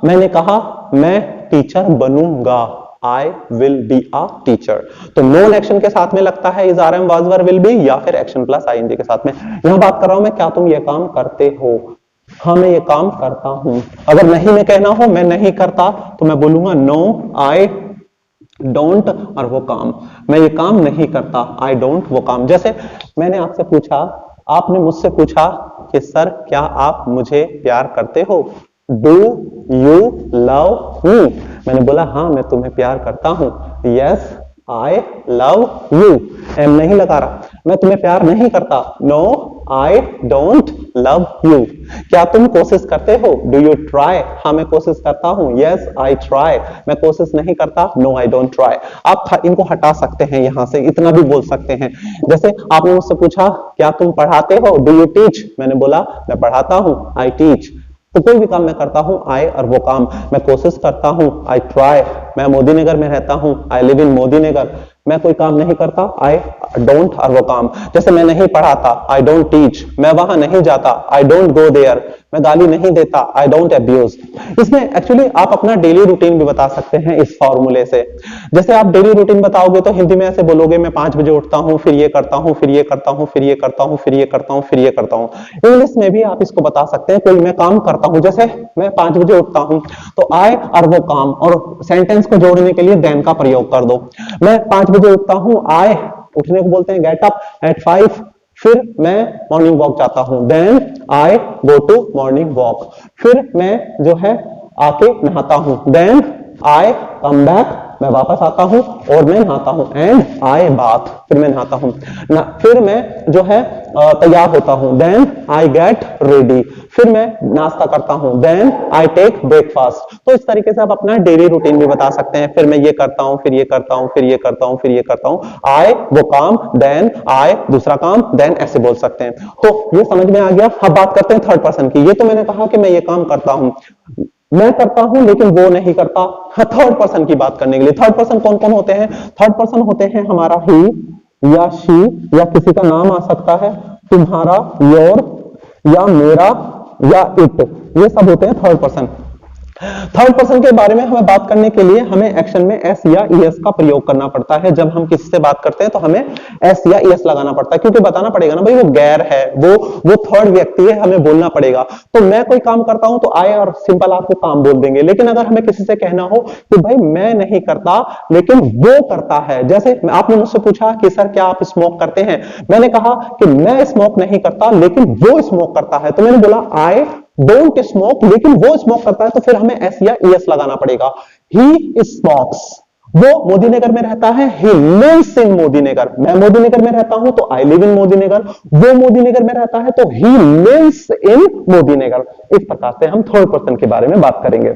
A: मैंने कहा मैं टीचर बनूंगा, I will be a teacher. तो नॉन एक्शन के साथ में लगता है is are am was were will be, या फिर एक्शन प्लस आईएनजी के साथ में। यहां बात कर रहा हूं मैं क्या तुम ये काम करते हो। हाँ मैं ये काम करता हूं। अगर नहीं में कहना हो मैं नहीं करता तो मैं बोलूंगा नो आई डोंट, और वो काम। मैं ये काम नहीं करता, आई डोंट वो काम। जैसे मैंने आपसे पूछा, आपने मुझसे पूछा कि सर क्या आप मुझे प्यार करते हो, डू यू लव मी। मैंने बोला हाँ मैं तुम्हें प्यार करता हूं, yes I love you. Am नहीं लगा रहा, मैं तुम्हें प्यार नहीं करता। No I don't love you. क्या तुम कोशिश करते हो? Do you try? हाँ मैं कोशिश करता हूं। Yes I try. मैं कोशिश नहीं करता। No I don't try. आप इनको हटा सकते हैं, यहां से इतना भी बोल सकते हैं। जैसे आपने मुझसे पूछा क्या तुम पढ़ाते हो? Do you teach? मैंने बोला मैं पढ़ाता हूं, आई टीच। तो कोई भी काम मैं करता हूं, आई और वो काम। मैं कोशिश करता हूं, आई ट्राई। मैं मोदी नगर में रहता हूं, आई लिव इन मोदी नगर। मैं कोई काम नहीं करता, आई डोंट और वो काम। जैसे मैं नहीं पढ़ाता, आई डोंट टीच। मैं वहां नहीं जाता, आई डोंट गो देयर। मैं गाली नहीं देता, आई डोंट अब्यूज। इसमें एक्चुअली आप अपना डेली रूटीन भी बता सकते हैं इस फॉर्मूले से। जैसे आप डेली रूटीन बताओगे तो हिंदी में ऐसे बोलोगे मैं 5 बजे उठता हूं, फिर ये करता हूं, फिर ये करता हूं, फिर ये करता हूं, फिर ये करता हूं, फिर ये करता हूं। इंग्लिश में भी आप इसको बता सकते हैं, कोई मैं काम करता हूं, जैसे मैं 5 बजे उठता हूं तो आई और वो काम, और सेंटेंस को जोड़ने के लिए देन का प्रयोग कर दो। मैं 5 बजे उठता हूं, आई उठने को बोलते हैं गेट अप एट 5। फिर मैं मॉर्निंग वॉक जाता हूं, then I go to morning walk. फिर मैं जो है आके नहाता हूं, देन आई कम बैक। मैं वापस आता हूं और मैं नहाता हूं, एंड आई बाथ। फिर मैं नहाता हूं फिर मैं जो है तैयार होता हूं, देन आई गेट रेडी। फिर मैं नाश्ता करता हूं, देन आई टेक ब्रेकफास्ट। तो इस तरीके से आप अपना डेली रूटीन भी बता सकते हैं। फिर मैं ये करता हूं, फिर ये करता हूं, फिर ये करता हूं, फिर ये करता हूं। आई वो काम, देन आई दूसरा काम, देन ऐसे बोल सकते हैं। तो ये समझ में आ गया। अब बात करते हैं थर्ड पर्सन की। ये तो मैंने कहा कि मैं ये काम करता हूं, मैं करता हूं लेकिन वो नहीं करता। हाँ, थर्ड पर्सन की बात करने के लिए थर्ड पर्सन कौन कौन होते हैं? थर्ड पर्सन होते हैं हमारा ही या शी, या किसी का नाम आ सकता है, तुम्हारा, योर, या मेरा, या इट। ये सब होते हैं थर्ड पर्सन। थर्ड पर्सन के बारे में हमें बात करने के लिए हमें एक्शन में एस या ईएस का प्रयोग करना पड़ता है। जब हम किसी से बात करते हैं तो हमें एस या ईएस लगाना पड़ता है, क्योंकि बताना पड़ेगा ना भाई वो गैर है, वो थर्ड व्यक्ति है, हमें बोलना पड़ेगा। तो मैं कोई काम करता हूं तो आई और सिंपल आपको काम बोल देंगे। लेकिन अगर हमें किसी से कहना हो कि भाई मैं नहीं करता लेकिन वो करता है, जैसे आपने मुझसे पूछा कि सर क्या आप स्मोक करते हैं? मैंने कहा कि मैं स्मोक नहीं करता लेकिन वो स्मोक करता है। तो मैंने बोला आई डोंट स्मोक, लेकिन वो स्मोक करता है, तो फिर हमें एस या ईएस लगाना पड़ेगा। ही स्मोक्स, वो मोदी नगर में रहता है, ही लिव्स इन मोदी नगर। मैं मोदी नगर में रहता हूं तो आई लिव इन मोदी नगर। वो मोदी नगर में रहता है तो ही लिव्स इन मोदी नगर। इस प्रकार से हम थर्ड पर्सन के बारे में बात करेंगे।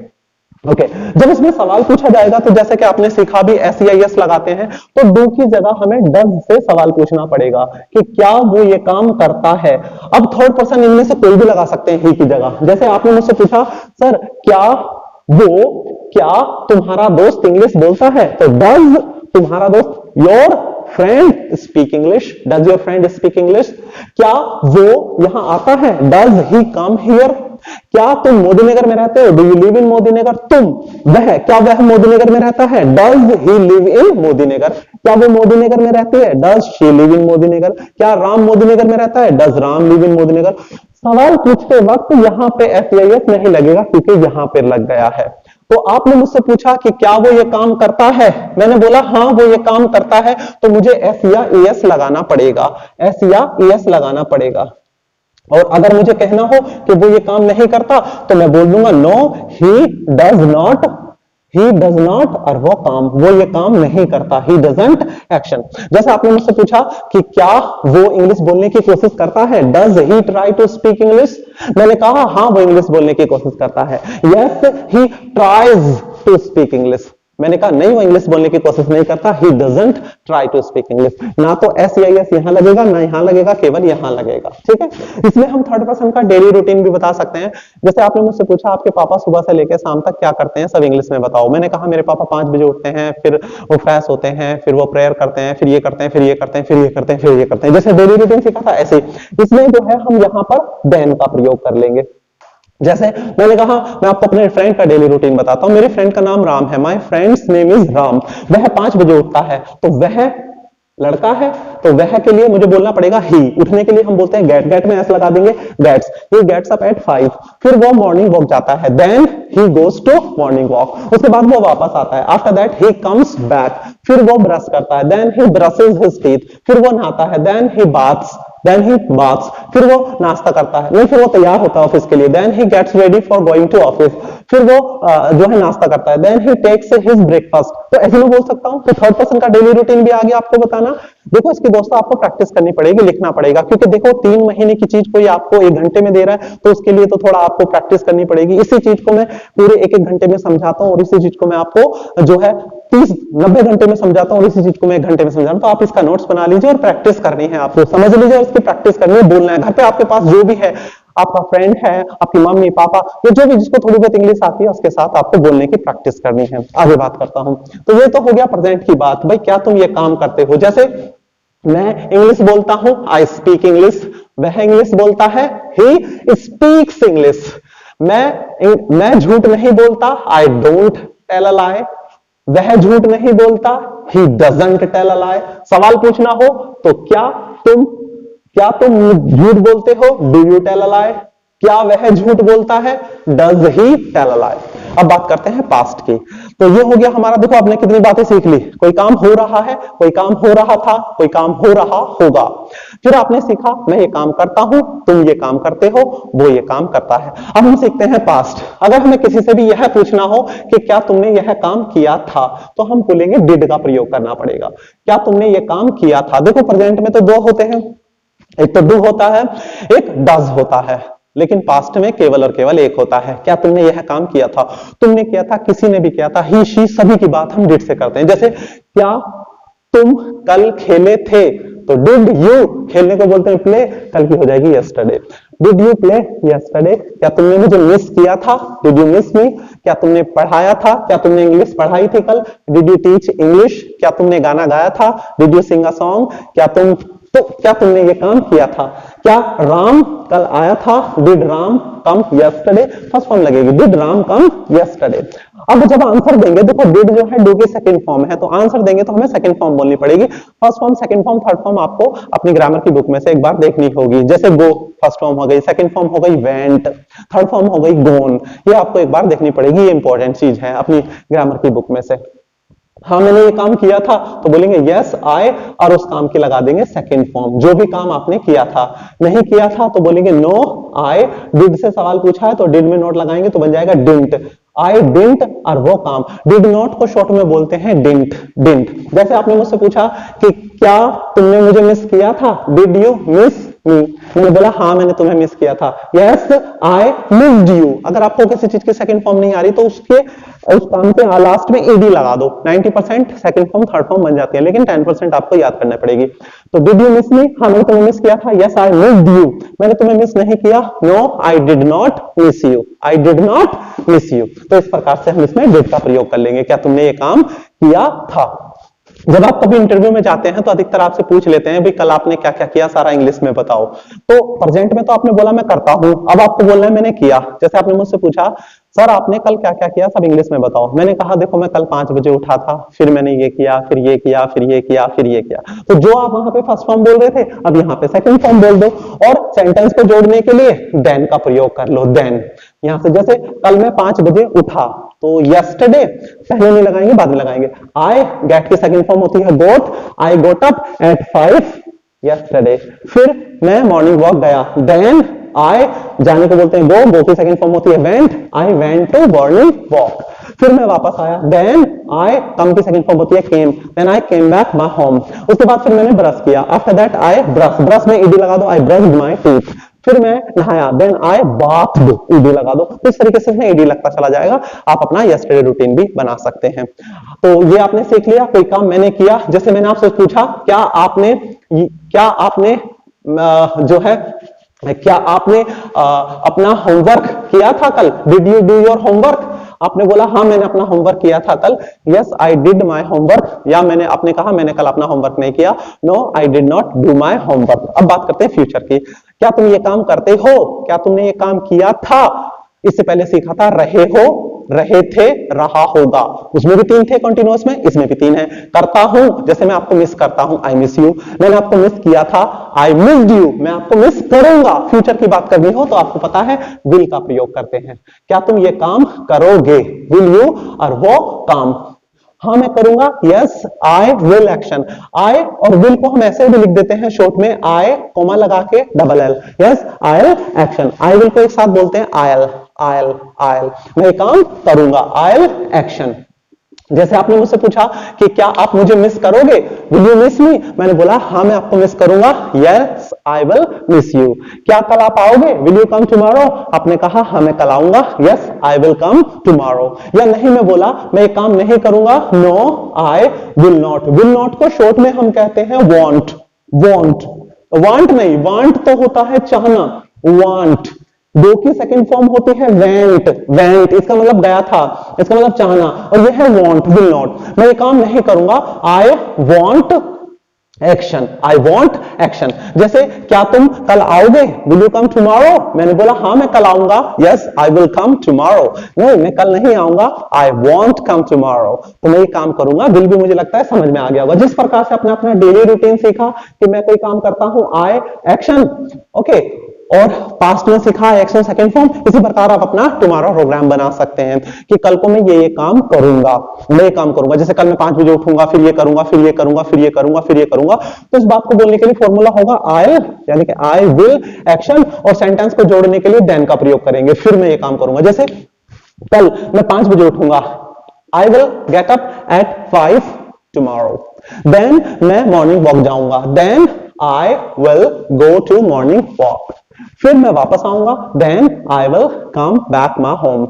A: ओके, जब इसमें सवाल पूछा जाएगा तो जैसे कि आपने सीखा भी एस या एस लगाते हैं, तो डू की जगह हमें डज से सवाल पूछना पड़ेगा कि क्या वो ये काम करता है। अब थर्ड पर्सन इनमें से कोई भी लगा सकते हैं ही की जगह। जैसे आपने मुझसे पूछा सर क्या तुम्हारा दोस्त इंग्लिश बोलता है? तो डज तुम्हारा दोस्त, your friend speak English? Does your friend speak English? क्या वो यहां आता है? Does he come here? क्या तुम मोदी नगर में रहते हो? Do you live in Modi Nagar? क्या वह मोदी नगर में रहता है? Does he live in Modi Nagar? क्या वो मोदी नगर में रहती है? Does she live in Modi Nagar? क्या राम मोदी नगर में रहता है? Does Ram live in Modi नगर? सवाल पूछते वक्त यहां पे एस या एस नहीं लगेगा क्योंकि यहां पे लग गया है। तो आपने मुझसे पूछा कि क्या वो ये काम करता है? मैंने बोला हाँ वो ये काम करता है, तो मुझे एस या एस लगाना पड़ेगा, एस या एस लगाना पड़ेगा। और अगर मुझे कहना हो कि वो ये काम नहीं करता तो मैं बोल दूंगा no he does not, he does not, और वो ये काम नहीं करता, ही डजंट एक्शन। जैसे आपने मुझसे पूछा कि क्या वो इंग्लिश बोलने की कोशिश करता है? Does he try to speak English? मैंने कहा हाँ वो इंग्लिश बोलने की कोशिश करता है, yes he tries to speak English. मैंने कहा नहीं वो इंग्लिश बोलने की कोशिश नहीं करता, he doesn't try to speak English. ना तो एस या एस यहां लगेगा ना यहां लगेगा, केवल यहां लगेगा। ठीक है, इसमें हम थर्ड पर्सन का डेली रूटीन भी बता सकते हैं। जैसे आपने मुझसे पूछा आपके पापा सुबह से लेकर शाम तक क्या करते हैं, सब इंग्लिश में बताओ। मैंने कहा मेरे पापा 5 बजे उठते हैं, फिर वो फ्रेश होते हैं, फिर वो प्रेयर करते हैं, फिर ये करते हैं, फिर ये करते हैं, फिर ये करते हैं, फिर ये करते हैं। जैसे डेली रूटीन सीखा था ऐसे इसमें जो है हम यहाँ पर देन का प्रयोग कर लेंगे। जैसे मैंने कहा मैं आपको अपने फ्रेंड का डेली रूटीन बताता हूं। मेरे फ्रेंड का नाम राम है, my friends name is Ram. वह 5 बजे उठता है, तो वह लड़का है तो वह के लिए मुझे बोलना पड़ेगा ही। उठने के लिए हम बोलते हैं गेट, गेट में एस लगा देंगे, gets, he gets up at 5। फिर वो मॉर्निंग वॉक जाता है, then he goes to morning walk. उसके बाद वो वापस आता है, after that he comes back. फिर वो ब्रश करता है, then he brushes his teeth. फिर वो नहाता है, then he baths. Then he baths, फिर वो नाश्ता करता है, नहीं फिर वो तैयार होता है ऑफिस के लिए, then he gets ready for going to office, फिर वो जो है नाश्ता करता है, then he takes his breakfast. तो ऐसे मैं बोल सकता हूँ कि थर्ड पर्सन का डेली रूटीन भी आ गया आपको बताना। देखो इसकी दोस्तों आपको प्रैक्टिस करनी पड़ेगी, लिखना पड़ेगा, क्योंकि देखो 3 महीने की चीज कोई आपको 1 घंटे में दे रहा है तो उसके लिए तो थोड़ा आपको प्रैक्टिस करनी पड़ेगी। इसी चीज को मैं पूरे 1-1 घंटे में समझाता हूँ और इसी चीज को मैं आपको जो है 30-90 घंटे में समझाता हूँ और इसी चीज को मैं 1 घंटे में समझाता हूँ। तो आप इसका नोट्स बना लीजिए और प्रैक्टिस करनी है, आपको समझ लीजिए और इसकी प्रैक्टिस करनी है, बोलना है घर पे। आपके पास जो भी है, आपका फ्रेंड है, आपकी मम्मी पापा या जो भी जिसको थोड़ी बहुत इंग्लिश आती है उसके साथ आपको बोलने की प्रैक्टिस करनी है। आगे बात करता हूं, तो ये तो हो गया प्रेजेंट की बात। भाई क्या तुम ये काम करते हो? जैसे मैं इंग्लिश बोलता हूं, आई स्पीक इंग्लिश, वह इंग्लिश बोलता है, ही स्पीक्स इंग्लिश। मैं झूठ नहीं बोलता, आई डोंट टेल अ लाई, वह झूठ नहीं बोलता, ही डजंट टेल अ लाई। सवाल पूछना हो तो क्या तुम झूठ बोलते हो? डू यू टेल अ लाई? क्या वह झूठ बोलता है? डज ही टेल अ लाई? अब बात करते हैं पास्ट की। तो ये हो गया हमारा, देखो आपने कितनी बातें सीख ली। कोई काम हो रहा है, कोई काम हो रहा था, कोई काम हो रहा होगा। फिर आपने सीखा मैं ये काम करता हूं, तुम ये काम करते हो, वो ये काम करता है। अब हम सीखते हैं पास्ट। अगर हमें किसी से भी यह पूछना हो कि क्या तुमने यह काम किया था, तो हम बोलेंगे डिड का प्रयोग करना पड़ेगा। क्या तुमने ये काम किया था? देखो प्रेजेंट में तो 2 होते हैं, एक तो डू होता है, एक डज होता है, लेकिन पास्ट में केवल और केवल एक होता है। क्या तुमने यह काम किया था? तुमने किया था, किसी ने भी किया था, ही शी सभी की बात हम डिड से करते हैं। जैसे क्या तुम कल खेले थे, तो डिड यू, खेलने को बोलते हैं प्ले, कल की हो जाएगी yesterday. Did you play yesterday? क्या तुमने मुझे मिस किया था? डिड यू मिस मी? क्या तुमने पढ़ाया था? क्या तुमने इंग्लिश पढ़ाई थी कल? Did you teach English? क्या तुमने गाना गाया था? Did you sing a song? क्या तुमने ये काम किया था? क्या राम कल आया था? Did Ram come yesterday? First form लगेगी, डिड राम कम यस्टरडे। अब जब आंसर देंगे, देखो डिड जो है डू की सेकंड फॉर्म है, तो आंसर देंगे तो हमें सेकंड फॉर्म बोलनी पड़ेगी। First form, second form, third form आपको अपनी ग्रामर की बुक में से एक बार देखनी होगी। जैसे गो फर्स्ट फॉर्म हो गई, सेकंड फॉर्म हो गई वेंट, थर्ड फॉर्म हो गई गोन। ये आपको एक बार देखनी पड़ेगी, ये इंपॉर्टेंट चीज है अपनी ग्रामर की बुक में से। हाँ मैंने ये काम किया था तो बोलेंगे यस आई, और उस काम की लगा देंगे सेकंड फॉर्म, जो भी काम आपने किया था। नहीं किया था तो बोलेंगे नो आई डिड। से सवाल पूछा है तो डिड में नोट लगाएंगे तो बन जाएगा डिंट। आई डिंट, और वो काम। डिड नॉट को शॉर्ट में बोलते हैं डिंट। डिंट, जैसे आपने मुझसे पूछा कि क्या तुमने मुझे मिस किया था? डिड यू मिस मी? मैंने बोला हाँ मैंने तुम्हें मिस किया था, यस आई मिस्ड यू। अगर आपको किसी चीज की सेकंड फॉर्म नहीं आ रही तो उस काम के लास्ट में ईडी लगा दो। 90% सेकंड फॉर्म थर्ड फॉर्म बन जाती है, लेकिन 10% आपको याद करना पड़ेगी। तो डिड यू मिस मी? हाँ मैंने तुम्हें मिस किया था, यस आई मिस्ड यू। मैंने तुम्हें मिस नहीं किया, no I did not miss you, I did not miss you. तो इस प्रकार से हम इसमें डिड का प्रयोग कर लेंगे, क्या तुमने ये काम किया था। जब आप कभी इंटरव्यू में जाते हैं तो अधिकतर आपसे पूछ लेते हैं भाई कल आपने क्या क्या किया, सारा इंग्लिश में बताओ। तो प्रेजेंट में तो आपने बोला मैं करता हूं, अब आपको बोलना है मैंने किया। जैसे आपने मुझसे पूछा सर आपने कल क्या क्या किया, सब इंग्लिश में बताओ। मैंने कहा देखो मैं कल 5 बजे उठा था, फिर मैंने ये किया, फिर ये किया, फिर ये किया, फिर ये किया। तो जो आप वहां पे फर्स्ट फॉर्म बोल रहे थे, अब यहाँ पे सेकंड फॉर्म बोल दो, और सेंटेंस को जोड़ने के लिए देन का प्रयोग कर लो। देन यहां से जैसे कल मैं 5 बजे उठा, तो यस्टरडे पहले नहीं लगाएंगे, बाद में लगाएंगे। आई गेट की सेकंड फॉर्म होती है गोट, आई गोट अप एट 5 यस्टरडे। फिर मैं मॉर्निंग वॉक गया, देन आई जाने को बोलते हैं गो की सेकंड फॉर्म होती है went, I went to morning walk. फिर मैं वापस आया, देन आई कम की सेकंड फॉर्म होती है came, then I came back my home. उसके बाद फिर मैंने ब्रश किया, आफ्टर दैट आई ब्रश में ईडी लगा दो, आई ब्रश्ड माय टीथ। फिर मैं नहाया, देन आई बाथ्ड, ईडी लगा दो। तो इस तरीके से ईडी लगता चला जाएगा। आप अपना यस्टरडे रूटीन भी बना सकते हैं। तो ये आपने सीख लिया, कोई काम मैंने किया। जैसे मैंने आपसे पूछा क्या आपने जो है क्या आपने अपना होमवर्क किया था कल? Did you do your homework? आपने बोला हाँ मैंने अपना होमवर्क किया था कल, yes I did my homework. या आपने कहा मैंने कल अपना होमवर्क नहीं किया, no I did not do my homework. अब बात करते हैं फ्यूचर की। क्या तुम ये काम करते हो? क्या तुमने ये काम किया था? इससे पहले सीखा था रहे हो, रहे थे, रहा होगा। उसमें भी 3 थे कंटिन्यूअस में, इसमें भी 3 है। करता हूं, जैसे मैं आपको मिस करता हूं, आई मिस यू। मैंने आपको मिस किया था, आई मिस्ड यू। मैं आपको मिस करूंगा। फ्यूचर की बात करनी हो तो आपको पता है विल का प्रयोग करते हैं। क्या तुम ये काम करोगे? विल यू, और वो काम। हाँ मैं करूंगा, यस आई विल एक्शन। आई और विल को हम ऐसे भी लिख देते हैं शॉर्ट में, आई कोमा लगा के double L, yes I will action. I will को एक साथ बोलते हैं आयल, आयल, आयल, मैं काम करूंगा, आयल एक्शन। जैसे आपने मुझसे पूछा कि क्या आप मुझे मिस करोगे, विल यू मिस मी, मैंने बोला हाँ मैं आपको मिस करूंगा, yes I will miss you. क्या कल आप आओगे, विल यू कम टुमारो, आपने कहा हाँ मैं कल आऊंगा, yes I will come tomorrow. या नहीं मैं बोला मैं ये काम नहीं करूंगा, no I will not. Will not को शॉर्ट में हम कहते हैं वॉन्ट, वॉन्ट, वांट नहीं, वांट तो होता है चाहना, वांट। दो की सेकंड फॉर्म होती है वेंट, वेंट इसका मतलब गया था, इसका मतलब चाहना, और ये है वांट, विल नॉट। मैं ये काम नहीं करूंगा, I want action, I want action. जैसे क्या तुम कल आओगे, विल यू कम टुमारो, मैंने बोला हाँ मैं कल आऊंगा, yes I will come tomorrow. नहीं मैं कल नहीं आऊंगा, आई वांट कम टुमारो। तो मैं ये काम करूंगा, विल भी मुझे लगता है समझ में आ गया होगा। जिस प्रकार से अपना अपना डेली रूटीन सीखा कि मैं कोई काम करता हूं, आई एक्शन, ओके, और पास्ट में सीखा एक्शन सेकंड फॉर्म, इसी प्रकार आप अपना टुमारो प्रोग्राम बना सकते हैं कि कल को मैं ये काम करूंगा, मैं ये काम करूंगा। जैसे कल मैं 5 बजे उठूंगा, फिर ये करूंगा, फिर ये करूंगा, फिर ये करूंगा, फिर ये करूंगा। तो इस बात को बोलने के लिए फॉर्मूला होगा आई, यानी कि आई विल एक्शन, और सेंटेंस को जोड़ने के लिए देन का प्रयोग करेंगे, फिर मैं ये काम करूंगा। जैसे कल मैं 5 बजे उठूंगा, I will get up at 5 tomorrow. Then मैं मॉर्निंग वॉक जाऊंगा, then I will go to morning walk. फिर मैं वापस आऊंगा, then I will come back my home.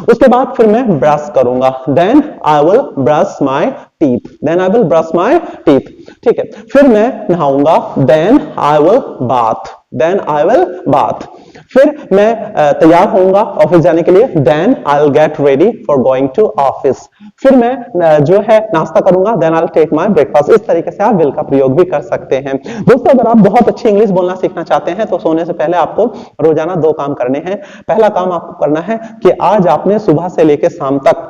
A: उसके बाद फिर मैं ब्रश करूंगा, then I will brush my teeth, then I will brush my teeth, ठीक है। फिर मैं नहाऊंगा, then I will bath, then I will bath. फिर मैं तैयार होऊंगा ऑफिस जाने के लिए, then I will get ready for going to office. फिर मैं जो है नाश्ता करूंगा, then I will take my breakfast. इस तरीके से आप विल का प्रयोग भी कर सकते हैं। दोस्तों अगर आप बहुत अच्छी इंग्लिश बोलना सीखना चाहते हैं तो सोने से पहले आपको रोजाना 2 काम करने हैं। पहला काम आपको करना है कि आज आपने सुबह से लेकर शाम तक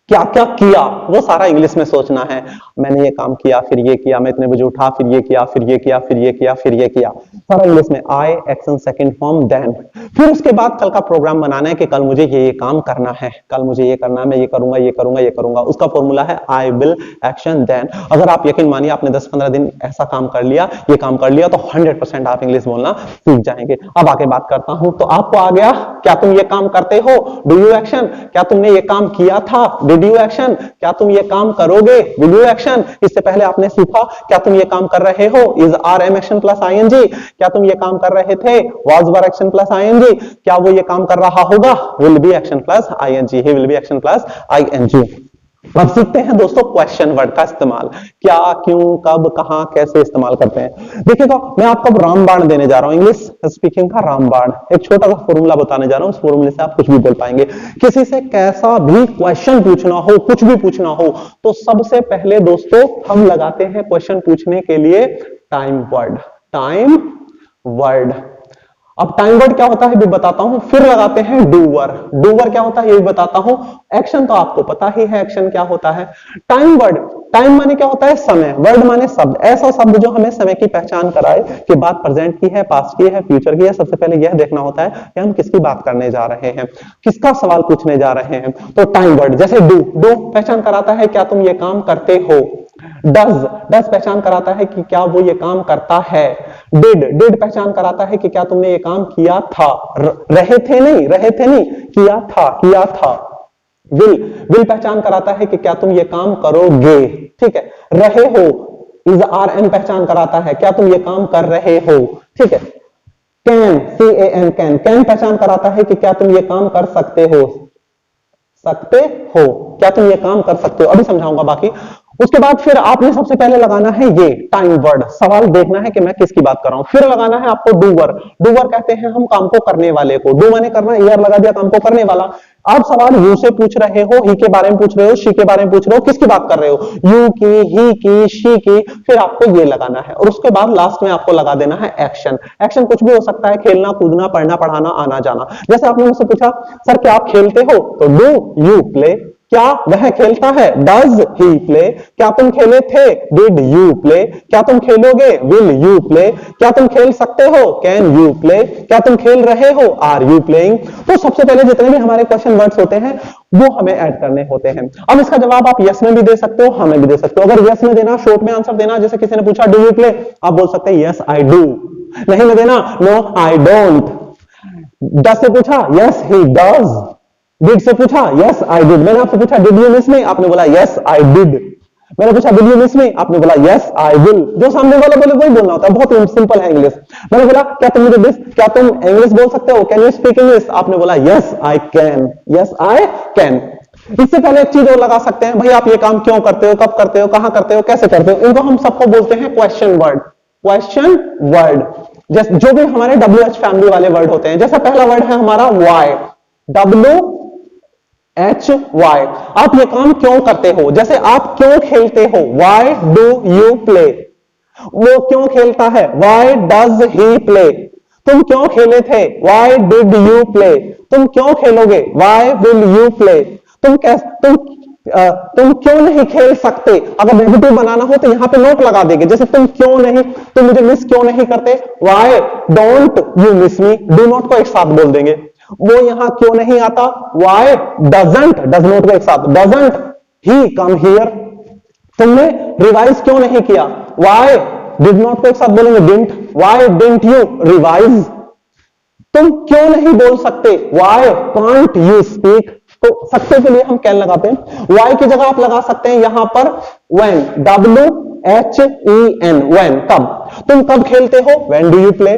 A: क्या क्या किया वो सारा इंग्लिश में सोचना है। मैंने ये काम किया, फिर ये किया, मैं इतने बजे उठा, फिर ये किया, फिर ये किया, फिर ये किया, फिर ये किया, सारा इंग्लिश में, आई एक्शन सेकंड फॉर्म देन। फिर उसके बाद कल का प्रोग्राम बनाना है कि कल मुझे ये काम करना है, कल मुझे ये करना है, मैं ये करूंगा, ये करूंगा, ये करूंगा। उसका फॉर्मूला है आई विल एक्शन देन। अगर आप यकीन मानिए आपने 10-15 दिन ऐसा काम कर लिया, ये काम कर लिया, तो 100% आप इंग्लिश बोलना सीख जाएंगे। अब आगे बात करता हूं, तो आपको आ गया, क्या तुम ये काम करते हो, डू यू एक्शन, क्या तुमने ये काम किया था, डिड यू एक्शन, क्या तुम ये काम करोगे, विल यू एक्शन। इससे पहले आपने सीखा क्या तुम ये काम कर रहे हो, is are am action plus I N G, क्या तुम ये काम कर रहे थे, was were action plus I N G, क्या वो ये काम कर रहा होगा, will be action plus I N G, he will be action plus I N G. अब सीखते हैं दोस्तों क्वेश्चन वर्ड का इस्तेमाल, क्या, क्यों, कब, कहां, कैसे इस्तेमाल करते हैं। देखिएगा मैं आपको रामबाण देने जा रहा हूं, इंग्लिश स्पीकिंग का रामबाण। एक छोटा सा फॉर्मूला बताने जा रहा हूं, उस फॉर्मूले से आप कुछ भी बोल पाएंगे। किसी से कैसा भी क्वेश्चन पूछना हो, कुछ भी पूछना हो, तो सबसे पहले दोस्तों हम लगाते हैं क्वेश्चन पूछने के लिए टाइम वर्ड, टाइम वर्ड। अब टाइम वर्ड क्या होता है भी बताता हूं, फिर लगाते हैं डूवर। डूवर क्या होता है ये भी बताता हूं। एक्शन तो आपको पता ही है एक्शन क्या होता है। टाइम वर्ड, टाइम माने क्या होता है समय, वर्ड माने शब्द, ऐसा शब्द जो हमें समय की पहचान कराए कि बात प्रेजेंट की है, पास्ट की है, फ्यूचर की है। सबसे पहले यह देखना होता है कि हम किसकी बात करने जा रहे हैं, किसका सवाल पूछने जा रहे हैं। तो टाइम वर्ड जैसे डू, डू पहचान कराता है क्या तुम ये काम करते हो। डज, डज पहचान कराता है कि क्या वो ये काम करता है। डिड, डिड पहचान कराता है कि क्या तुमने ये काम किया था। रहे थे नहीं, रहे थे नहीं, किया था, किया था। विल, विल पहचान कराता है कि क्या तुम ये काम करोगे, ठीक है। रहे हो, इज आर एन पहचान कराता है क्या तुम ये काम कर रहे हो, ठीक है। Can, C A N, can, can पहचान कराता है कि क्या तुम ये काम कर सकते हो, सकते हो, क्या तुम ये काम कर सकते हो। अभी समझाऊंगा बाकी। उसके बाद फिर आपने सबसे पहले लगाना है ये टाइम वर्ड, सवाल देखना है कि मैं किसकी बात कर रहा हूं। फिर लगाना है आपको डूवर, डूवर कहते हैं हम काम को करने वाले को। डू माने करना, ईयर लगा दिया काम को करने वाला। आप सवाल यू से पूछ रहे हो, ही के बारे में पूछ रहे हो, शी के बारे में पूछ रहे हो, किसकी बात कर रहे हो, यू की, ही की, शी की। फिर आपको ये लगाना है और उसके बाद लास्ट में आपको लगा देना है एक्शन। एक्शन कुछ भी हो सकता है, खेलना, कूदना, पढ़ना, पढ़ाना, आना जाना। जैसे आपने मुझसे पूछा सर क्या आप खेलते हो, तो डू यू प्ले, क्या वह खेलता है? Does he play? क्या तुम खेले थे? Did you play? क्या तुम खेलोगे? Will you play? क्या तुम खेल सकते हो? Can you play? क्या तुम खेल रहे हो? Are you playing? तो सबसे पहले जितने भी हमारे क्वेश्चन वर्ड्स होते हैं वो हमें ऐड करने होते हैं। अब इसका जवाब आप यस में भी दे सकते हो, हाँ में भी दे सकते हो। अगर यस में देना, शॉर्ट में आंसर देना, जैसे किसी ने पूछा डू यू प्ले, आप बोल सकते हैं यस आई डू। नहीं में देना, नो आई डोंट। डज से पूछा, यस ही डज। डिड से पूछा, यस आई डिड। मैंने आपसे पूछा डिड यू मिस मी, आपने बोला यस आई डिड। मैंने पूछा विल यू मिस मी, आपने बोला यस आई विल। जो सामने वाला बोले वही बोलना होता है, बहुत सिंपल है इंग्लिश। मैंने बोला क्या तुम मुझे क्या तुम इंग्लिश बोल सकते हो? Can you speak English? आपने बोला yes I can, yes I can. इससे पहले एक चीज और लगा सकते हैं, भाई आप ये काम क्यों करते हो, कब करते हो, कहां करते हो, कैसे करते हो, इनको हम सबको बोलते हैं क्वेश्चन वर्ड। क्वेश्चन वर्ड जैसे जो भी हमारे WH फैमिली वाले वर्ड होते हैं। जैसा पहला वर्ड है हमारा वाई, WHY। आप ये काम क्यों करते हो? जैसे आप क्यों खेलते हो? Why do you play? वो क्यों खेलता है? Why does he play? तुम क्यों खेले थे? Why did you play? तुम क्यों खेलोगे? Why will you play? तुम क्यों नहीं खेल सकते? अगर नेगेटिव बनाना हो तो यहां पे नोट लगा देंगे, जैसे तुम क्यों नहीं, तुम मुझे मिस क्यों नहीं करते? Why don't you miss me? Do not को एक साथ बोल देंगे। वो यहां क्यों नहीं आता? Why doesn't, डज नॉट को एक साथ, doesn't he come here? तुमने रिवाइज क्यों नहीं किया? Why did not को एक साथ बोलेंगे didn't। Why didn't you revise? तुम क्यों नहीं बोल सकते? Why can't you speak? तो सकते के लिए हम कैन लगाते हैं। Why की जगह आप लगा सकते हैं यहां पर when, WHEN, when, कब। तुम कब खेलते हो? When do you play?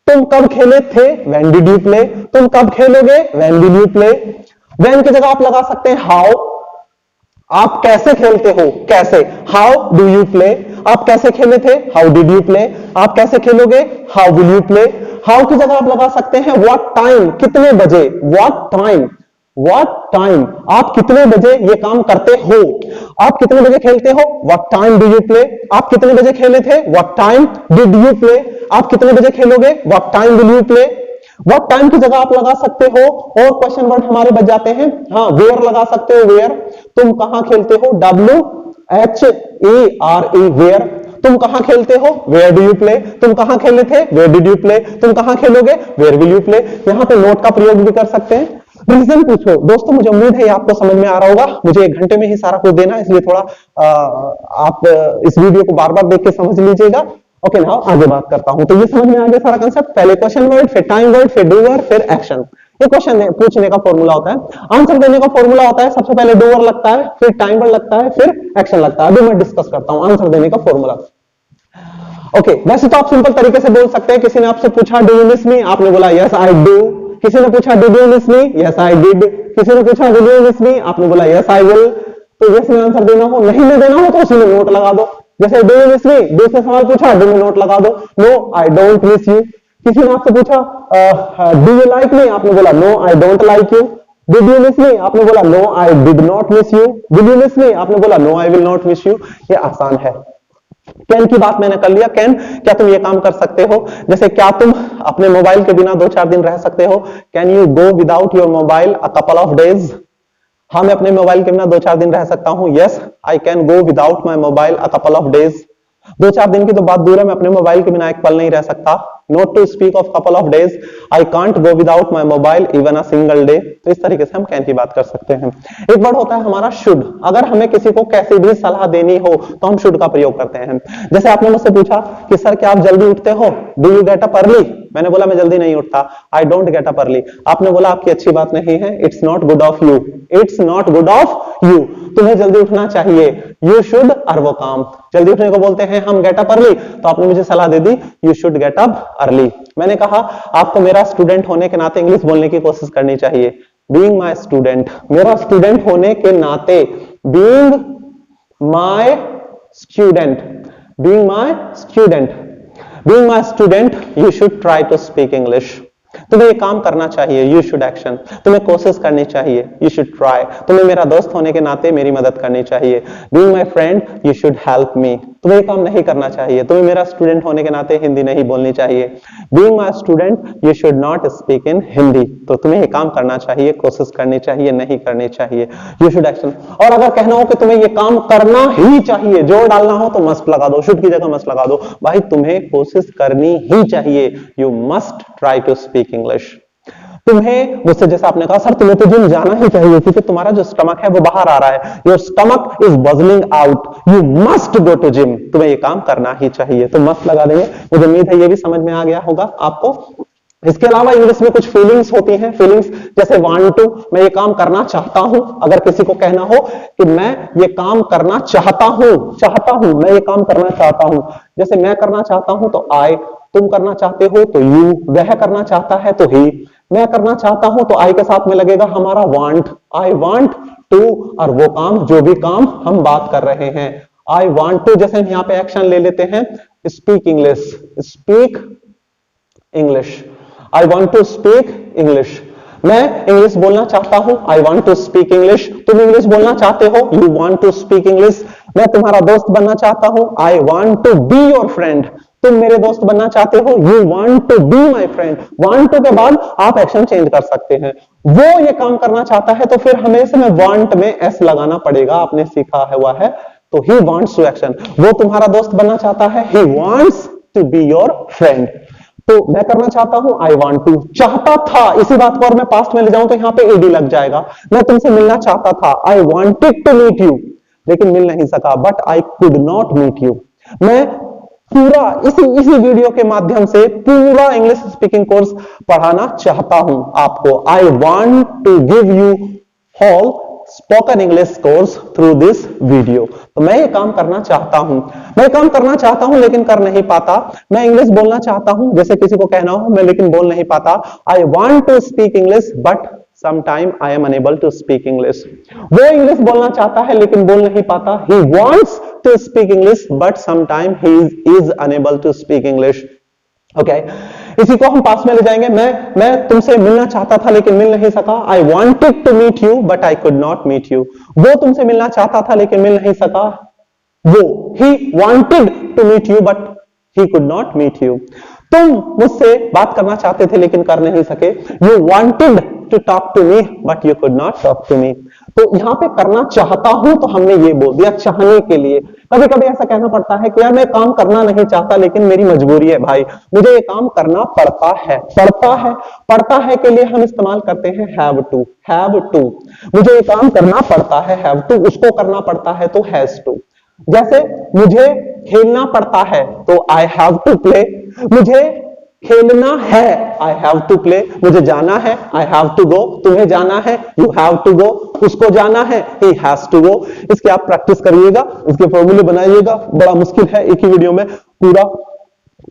A: तुम कब खेले थे? When did you play? तुम कब खेलोगे? When will you play? When की जगह आप लगा सकते हैं how। आप कैसे खेलते हो? कैसे। How do you play? आप कैसे खेले थे? How did you play? आप कैसे खेलोगे? How will you play? How की जगह आप लगा सकते हैं what time, कितने बजे। What time, what time, आप कितने बजे ये काम करते हो। आप कितने बजे खेलते हो? What time do you play? आप कितने बजे खेले थे? What time did you play? आप कितने बजे खेलोगे? What time will you play? What time की जगह आप लगा सकते हो और क्वेश्चन वर्ड हमारे बच जाते हैं। हाँ, where लगा सकते हो, where। तुम कहां खेलते हो? WHERE, where। तुम कहां खेलते हो? Where do you play? तुम कहां खेले थे? Where did you play? तुम कहां खेलोगे? Where will you play? यहां पे नोट का प्रयोग भी कर सकते हैं। रीजन पूछो। दोस्तों मुझे उम्मीद है आपको समझ में आ रहा होगा। मुझे 1 घंटे में ही सारा कुछ देना है, इसलिए थोड़ा आप इस वीडियो को बार बार देख के समझ लीजिएगा। ओके, नाउ आगे बात करता हूं। तो ये समझ में आ गया सारा कंसेप्ट। पहले क्वेश्चन वर्ड, फिर टाइम वर्ड, फिर डूअर, फिर एक्शन। ये क्वेश्चन पूछने का फॉर्मूला होता है। आंसर देने का फॉर्मूला होता है, सबसे पहले डूअर लगता है, फिर टाइम वर्ड लगता है, फिर एक्शन लगता है। अभी मैं डिस्कस करता हूं आंसर देने का फॉर्मूला। ओके, वैसे तो आप सिंपल तरीके से बोल सकते हैं। किसी ने आपसे पूछा डू यू मिस मी, आपने बोला यस आई डू। किसी ने पूछा did you miss me, yes I did. किसी ने पूछा विल यू मिस मी, आपने बोला यस आई विल। तो यस में आंसर देना हो, नहीं में देना हो तो उसी में नोट लगा दो। जैसे do you miss me, do से सवाल पूछा, डू में नोट लगा दो। No I don't miss you. किसी ने आपसे पूछा डू यू लाइक मी, आपने बोला no I don't like you. Did you miss me, आपने बोला no I did not miss you. Will you miss me, आपने बोला no I will not miss you. ये आसान है। कैन की बात मैंने कर लिया। कैन, क्या तुम ये काम कर सकते हो? जैसे क्या तुम अपने मोबाइल के बिना 2-4 दिन रह सकते हो? Can you go without your mobile a couple of days? हाँ, मैं अपने मोबाइल के बिना 2-4 दिन रह सकता हूं। Yes I can go without my mobile a couple of days. 2-4 दिन की तो बात दूर है, मैं अपने मोबाइल के बिना एक पल नहीं रह सकता। Not to speak of couple of days, I can't go without my mobile even a single day. तो इस तरीके से हम कैन की बात कर सकते हैं। एक वर्ड होता है हमारा शुड। अगर हमें किसी को कैसी भी सलाह देनी हो तो हम शुड का प्रयोग करते हैं। जैसे आपने मुझसे पूछा कि सर क्या आप जल्दी उठते हो? Do you get up early? मैंने बोला मैं जल्दी नहीं उठता, I don't get up early. आपने बोला आपकी अच्छी बात नहीं है, it's not good of you. It's not good of you, तुम्हें जल्दी उठना चाहिए। यू शुड, और वो काम जल्दी उठने को बोलते हैं हम गेट अप अर्ली। तो आपने मुझे सलाह दे दी you should get up early. मैंने कहा आपको मेरा स्टूडेंट होने के नाते इंग्लिश बोलने की कोशिश करनी चाहिए। बीइंग माय स्टूडेंट, मेरा स्टूडेंट होने के नाते। Being my student, being my student, being my student you should try to speak English. तुम्हें ये काम करना चाहिए, यू शुड एक्शन, तुम्हें कोशिश करनी चाहिए, यू शुड ट्राई। तुम्हें मेरा दोस्त होने के नाते मेरी मदद करनी चाहिए। Being my friend you should help me, तुम्हें ये काम नहीं करना चाहिए, तुम्हें मेरा स्टूडेंट होने के नाते हिंदी नहीं बोलनी चाहिए। Being my student you should not speak in Hindi, तो तुम्हें ये काम करना चाहिए, कोशिश करनी चाहिए, नहीं करनी चाहिए। You should action. और अगर कहना हो कि तुम्हें ये काम करना ही चाहिए, जोर डालना हो तो मस्ट लगा दो, शुड की जगह मस्ट लगा दो। भाई तुम्हें कोशिश करनी ही चाहिए। You must try to speak English. तुम्हें मुझसे जैसा आपने कहा सर तुम्हें तो जिम जाना ही चाहिए क्योंकि तुम्हारा जो स्टमक है वो बाहर आ रहा है, your stomach is bulging out, you must go to gym, तुम्हें ये काम करना ही चाहिए। तो मस्ट लगा देंगे। मुझे उम्मीद है ये भी समझ में आ गया होगा आपको। इसके अलावा इंग्लिश में कुछ फीलिंग्स होती हैं, फीलिंग्स जैसे वांट टू, मैं ये काम करना चाहता हूं। अगर किसी को कहना हो कि मैं ये काम करना चाहता हूं, मैं ये काम करना चाहता हूं, जैसे मैं करना चाहता हूं तो आई, तुम करना चाहते हो तो यू, वह करना चाहता है तो ही, मैं करना चाहता हूं तो आई के साथ में लगेगा हमारा वांट, आई वांट टू, और वो काम जो भी काम हम बात कर रहे हैं, आई वांट टू। जैसे हम यहां पे एक्शन ले लेते हैं, speak English, speak English, I want to speak English, मैं इंग्लिश बोलना चाहता हूं, I want to speak English. तुम इंग्लिश बोलना चाहते हो, you want to speak English. मैं तुम्हारा दोस्त बनना चाहता हूं, I want to be your friend. तुम मेरे दोस्त बनना चाहते हो, you want to be my friend. Want to के बाद आप एक्शन चेंज कर सकते हैं। वो ये काम करना चाहता है तो फिर हमेशा में वॉन्ट में एस लगाना पड़ेगा, आपने सीखा हुआ है। तो ही वॉन्ट्स टू एक्शन। वो तुम्हारा दोस्त बनना चाहता है, he wants to be your friend. तो मैं करना चाहता हूं, आई वॉन्ट टू, चाहता था, इसी बात को और मैं पास्ट में ले जाऊं तो यहां पे एडी लग जाएगा। मैं तुमसे मिलना चाहता था, I wanted to meet you, लेकिन मिल नहीं सका, but I could not meet you. मैं पूरा इसी वीडियो के माध्यम से पूरा इंग्लिश स्पीकिंग कोर्स पढ़ाना चाहता हूं आपको। I want to give you whole spoken English course through this video. तो मैं ये काम करना चाहता हूं, मैं काम करना चाहता हूं लेकिन कर नहीं पाता। मैं इंग्लिश बोलना चाहता हूं, जैसे किसी को कहना हो मैं लेकिन बोल नहीं पाता, I want to speak English but sometime I am unable to speak English। वो इंग्लिश बोलना चाहता है लेकिन बोल नहीं पाता, he wants to speak English but sometime he is unable to speak English। Okay, इसी को हम पास में ले जाएंगे। मैं तुमसे मिलना चाहता था लेकिन मिल नहीं सका, I wanted to meet you but I could not meet you. वो तुमसे मिलना चाहता था लेकिन मिल नहीं सका, वो he wanted to meet you but he could not meet you। तुम मुझसे बात करना चाहते थे लेकिन कर नहीं सके, you wanted to talk to me but you could not talk to me। तो यहां पे करना चाहता हूं तो हमने ये बोल दिया चाहने के लिए। कभी कभी ऐसा कहना पड़ता है कि यार मैं काम करना नहीं चाहता लेकिन मेरी मजबूरी है भाई, मुझे ये काम करना पड़ता है के लिए हम इस्तेमाल करते हैं हैव टू। मुझे ये काम करना पड़ता है, हैव टू, उसको करना पड़ता है तो हैज टू। जैसे मुझे खेलना पड़ता है तो आई हैव टू प्ले, मुझे खेलना है, आई हैव टू प्ले, मुझे जाना है, आई हैव टू गो, तुम्हें जाना है, यू हैव टू गो, उसको जाना है, ही हैज टू गो। इसकी आप प्रैक्टिस करिएगा, इसके फॉर्मूले बनाइएगा। बड़ा मुश्किल है एक ही वीडियो में पूरा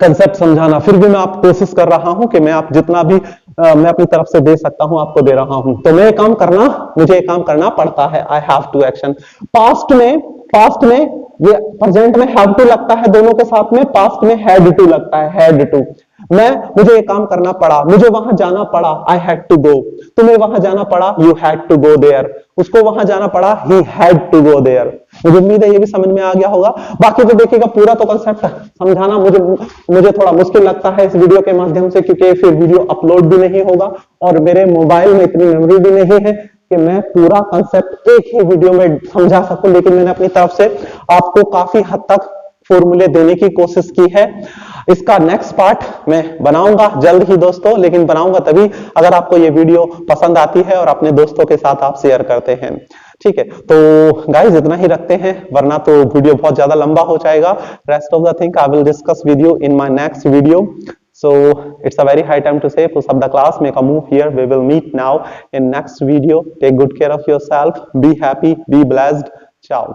A: कंसेप्ट समझाना, फिर भी मैं आप कोशिश कर रहा हूं कि मैं आप जितना भी मैं अपनी तरफ से दे सकता हूं आपको दे रहा हूं। तो मैं काम करना, मुझे काम करना पड़ता है, I have to action. Past में ये प्रेजेंट में हैव टू लगता है दोनों के साथ में, पास्ट में हैड टू लगता है, हैड टू। मुझे ये काम करना पड़ा, मुझे वहां जाना पड़ा, आई हैड टू गो, तुम्हें वहां जाना पड़ा, you had to go there, उसको वहां जाना पड़ा, he had to go there. मुझे उम्मीद है ये भी समझ में आ गया होगा। बाकी तो देखिएगा पूरा तो कंसेप्ट समझाना मुझे थोड़ा मुश्किल लगता है इस वीडियो के माध्यम से, क्योंकि फिर वीडियो अपलोड भी नहीं होगा और मेरे मोबाइल में इतनी मेमोरी भी नहीं है कि मैं पूरा कंसेप्ट एक ही वीडियो में समझा सकूं। लेकिन मैंने अपनी तरफ से आपको काफी हद तक फॉर्मूले देने की कोशिश की है। इसका नेक्स्ट पार्ट मैं बनाऊंगा जल्द ही दोस्तों, लेकिन बनाऊंगा तभी अगर आपको ये वीडियो पसंद आती है और अपने दोस्तों के साथ आप शेयर करते हैं। ठीक है, तो गाइस इतना ही रखते हैं, वरना तो वीडियो बहुत ज्यादा लंबा हो जाएगा। Rest of the thing I will discuss with you in my next video. So it's a very high time to say push up the class, make a move here. We will meet now in next video. Take good care of yourself. Be happy, be blessed. Ciao.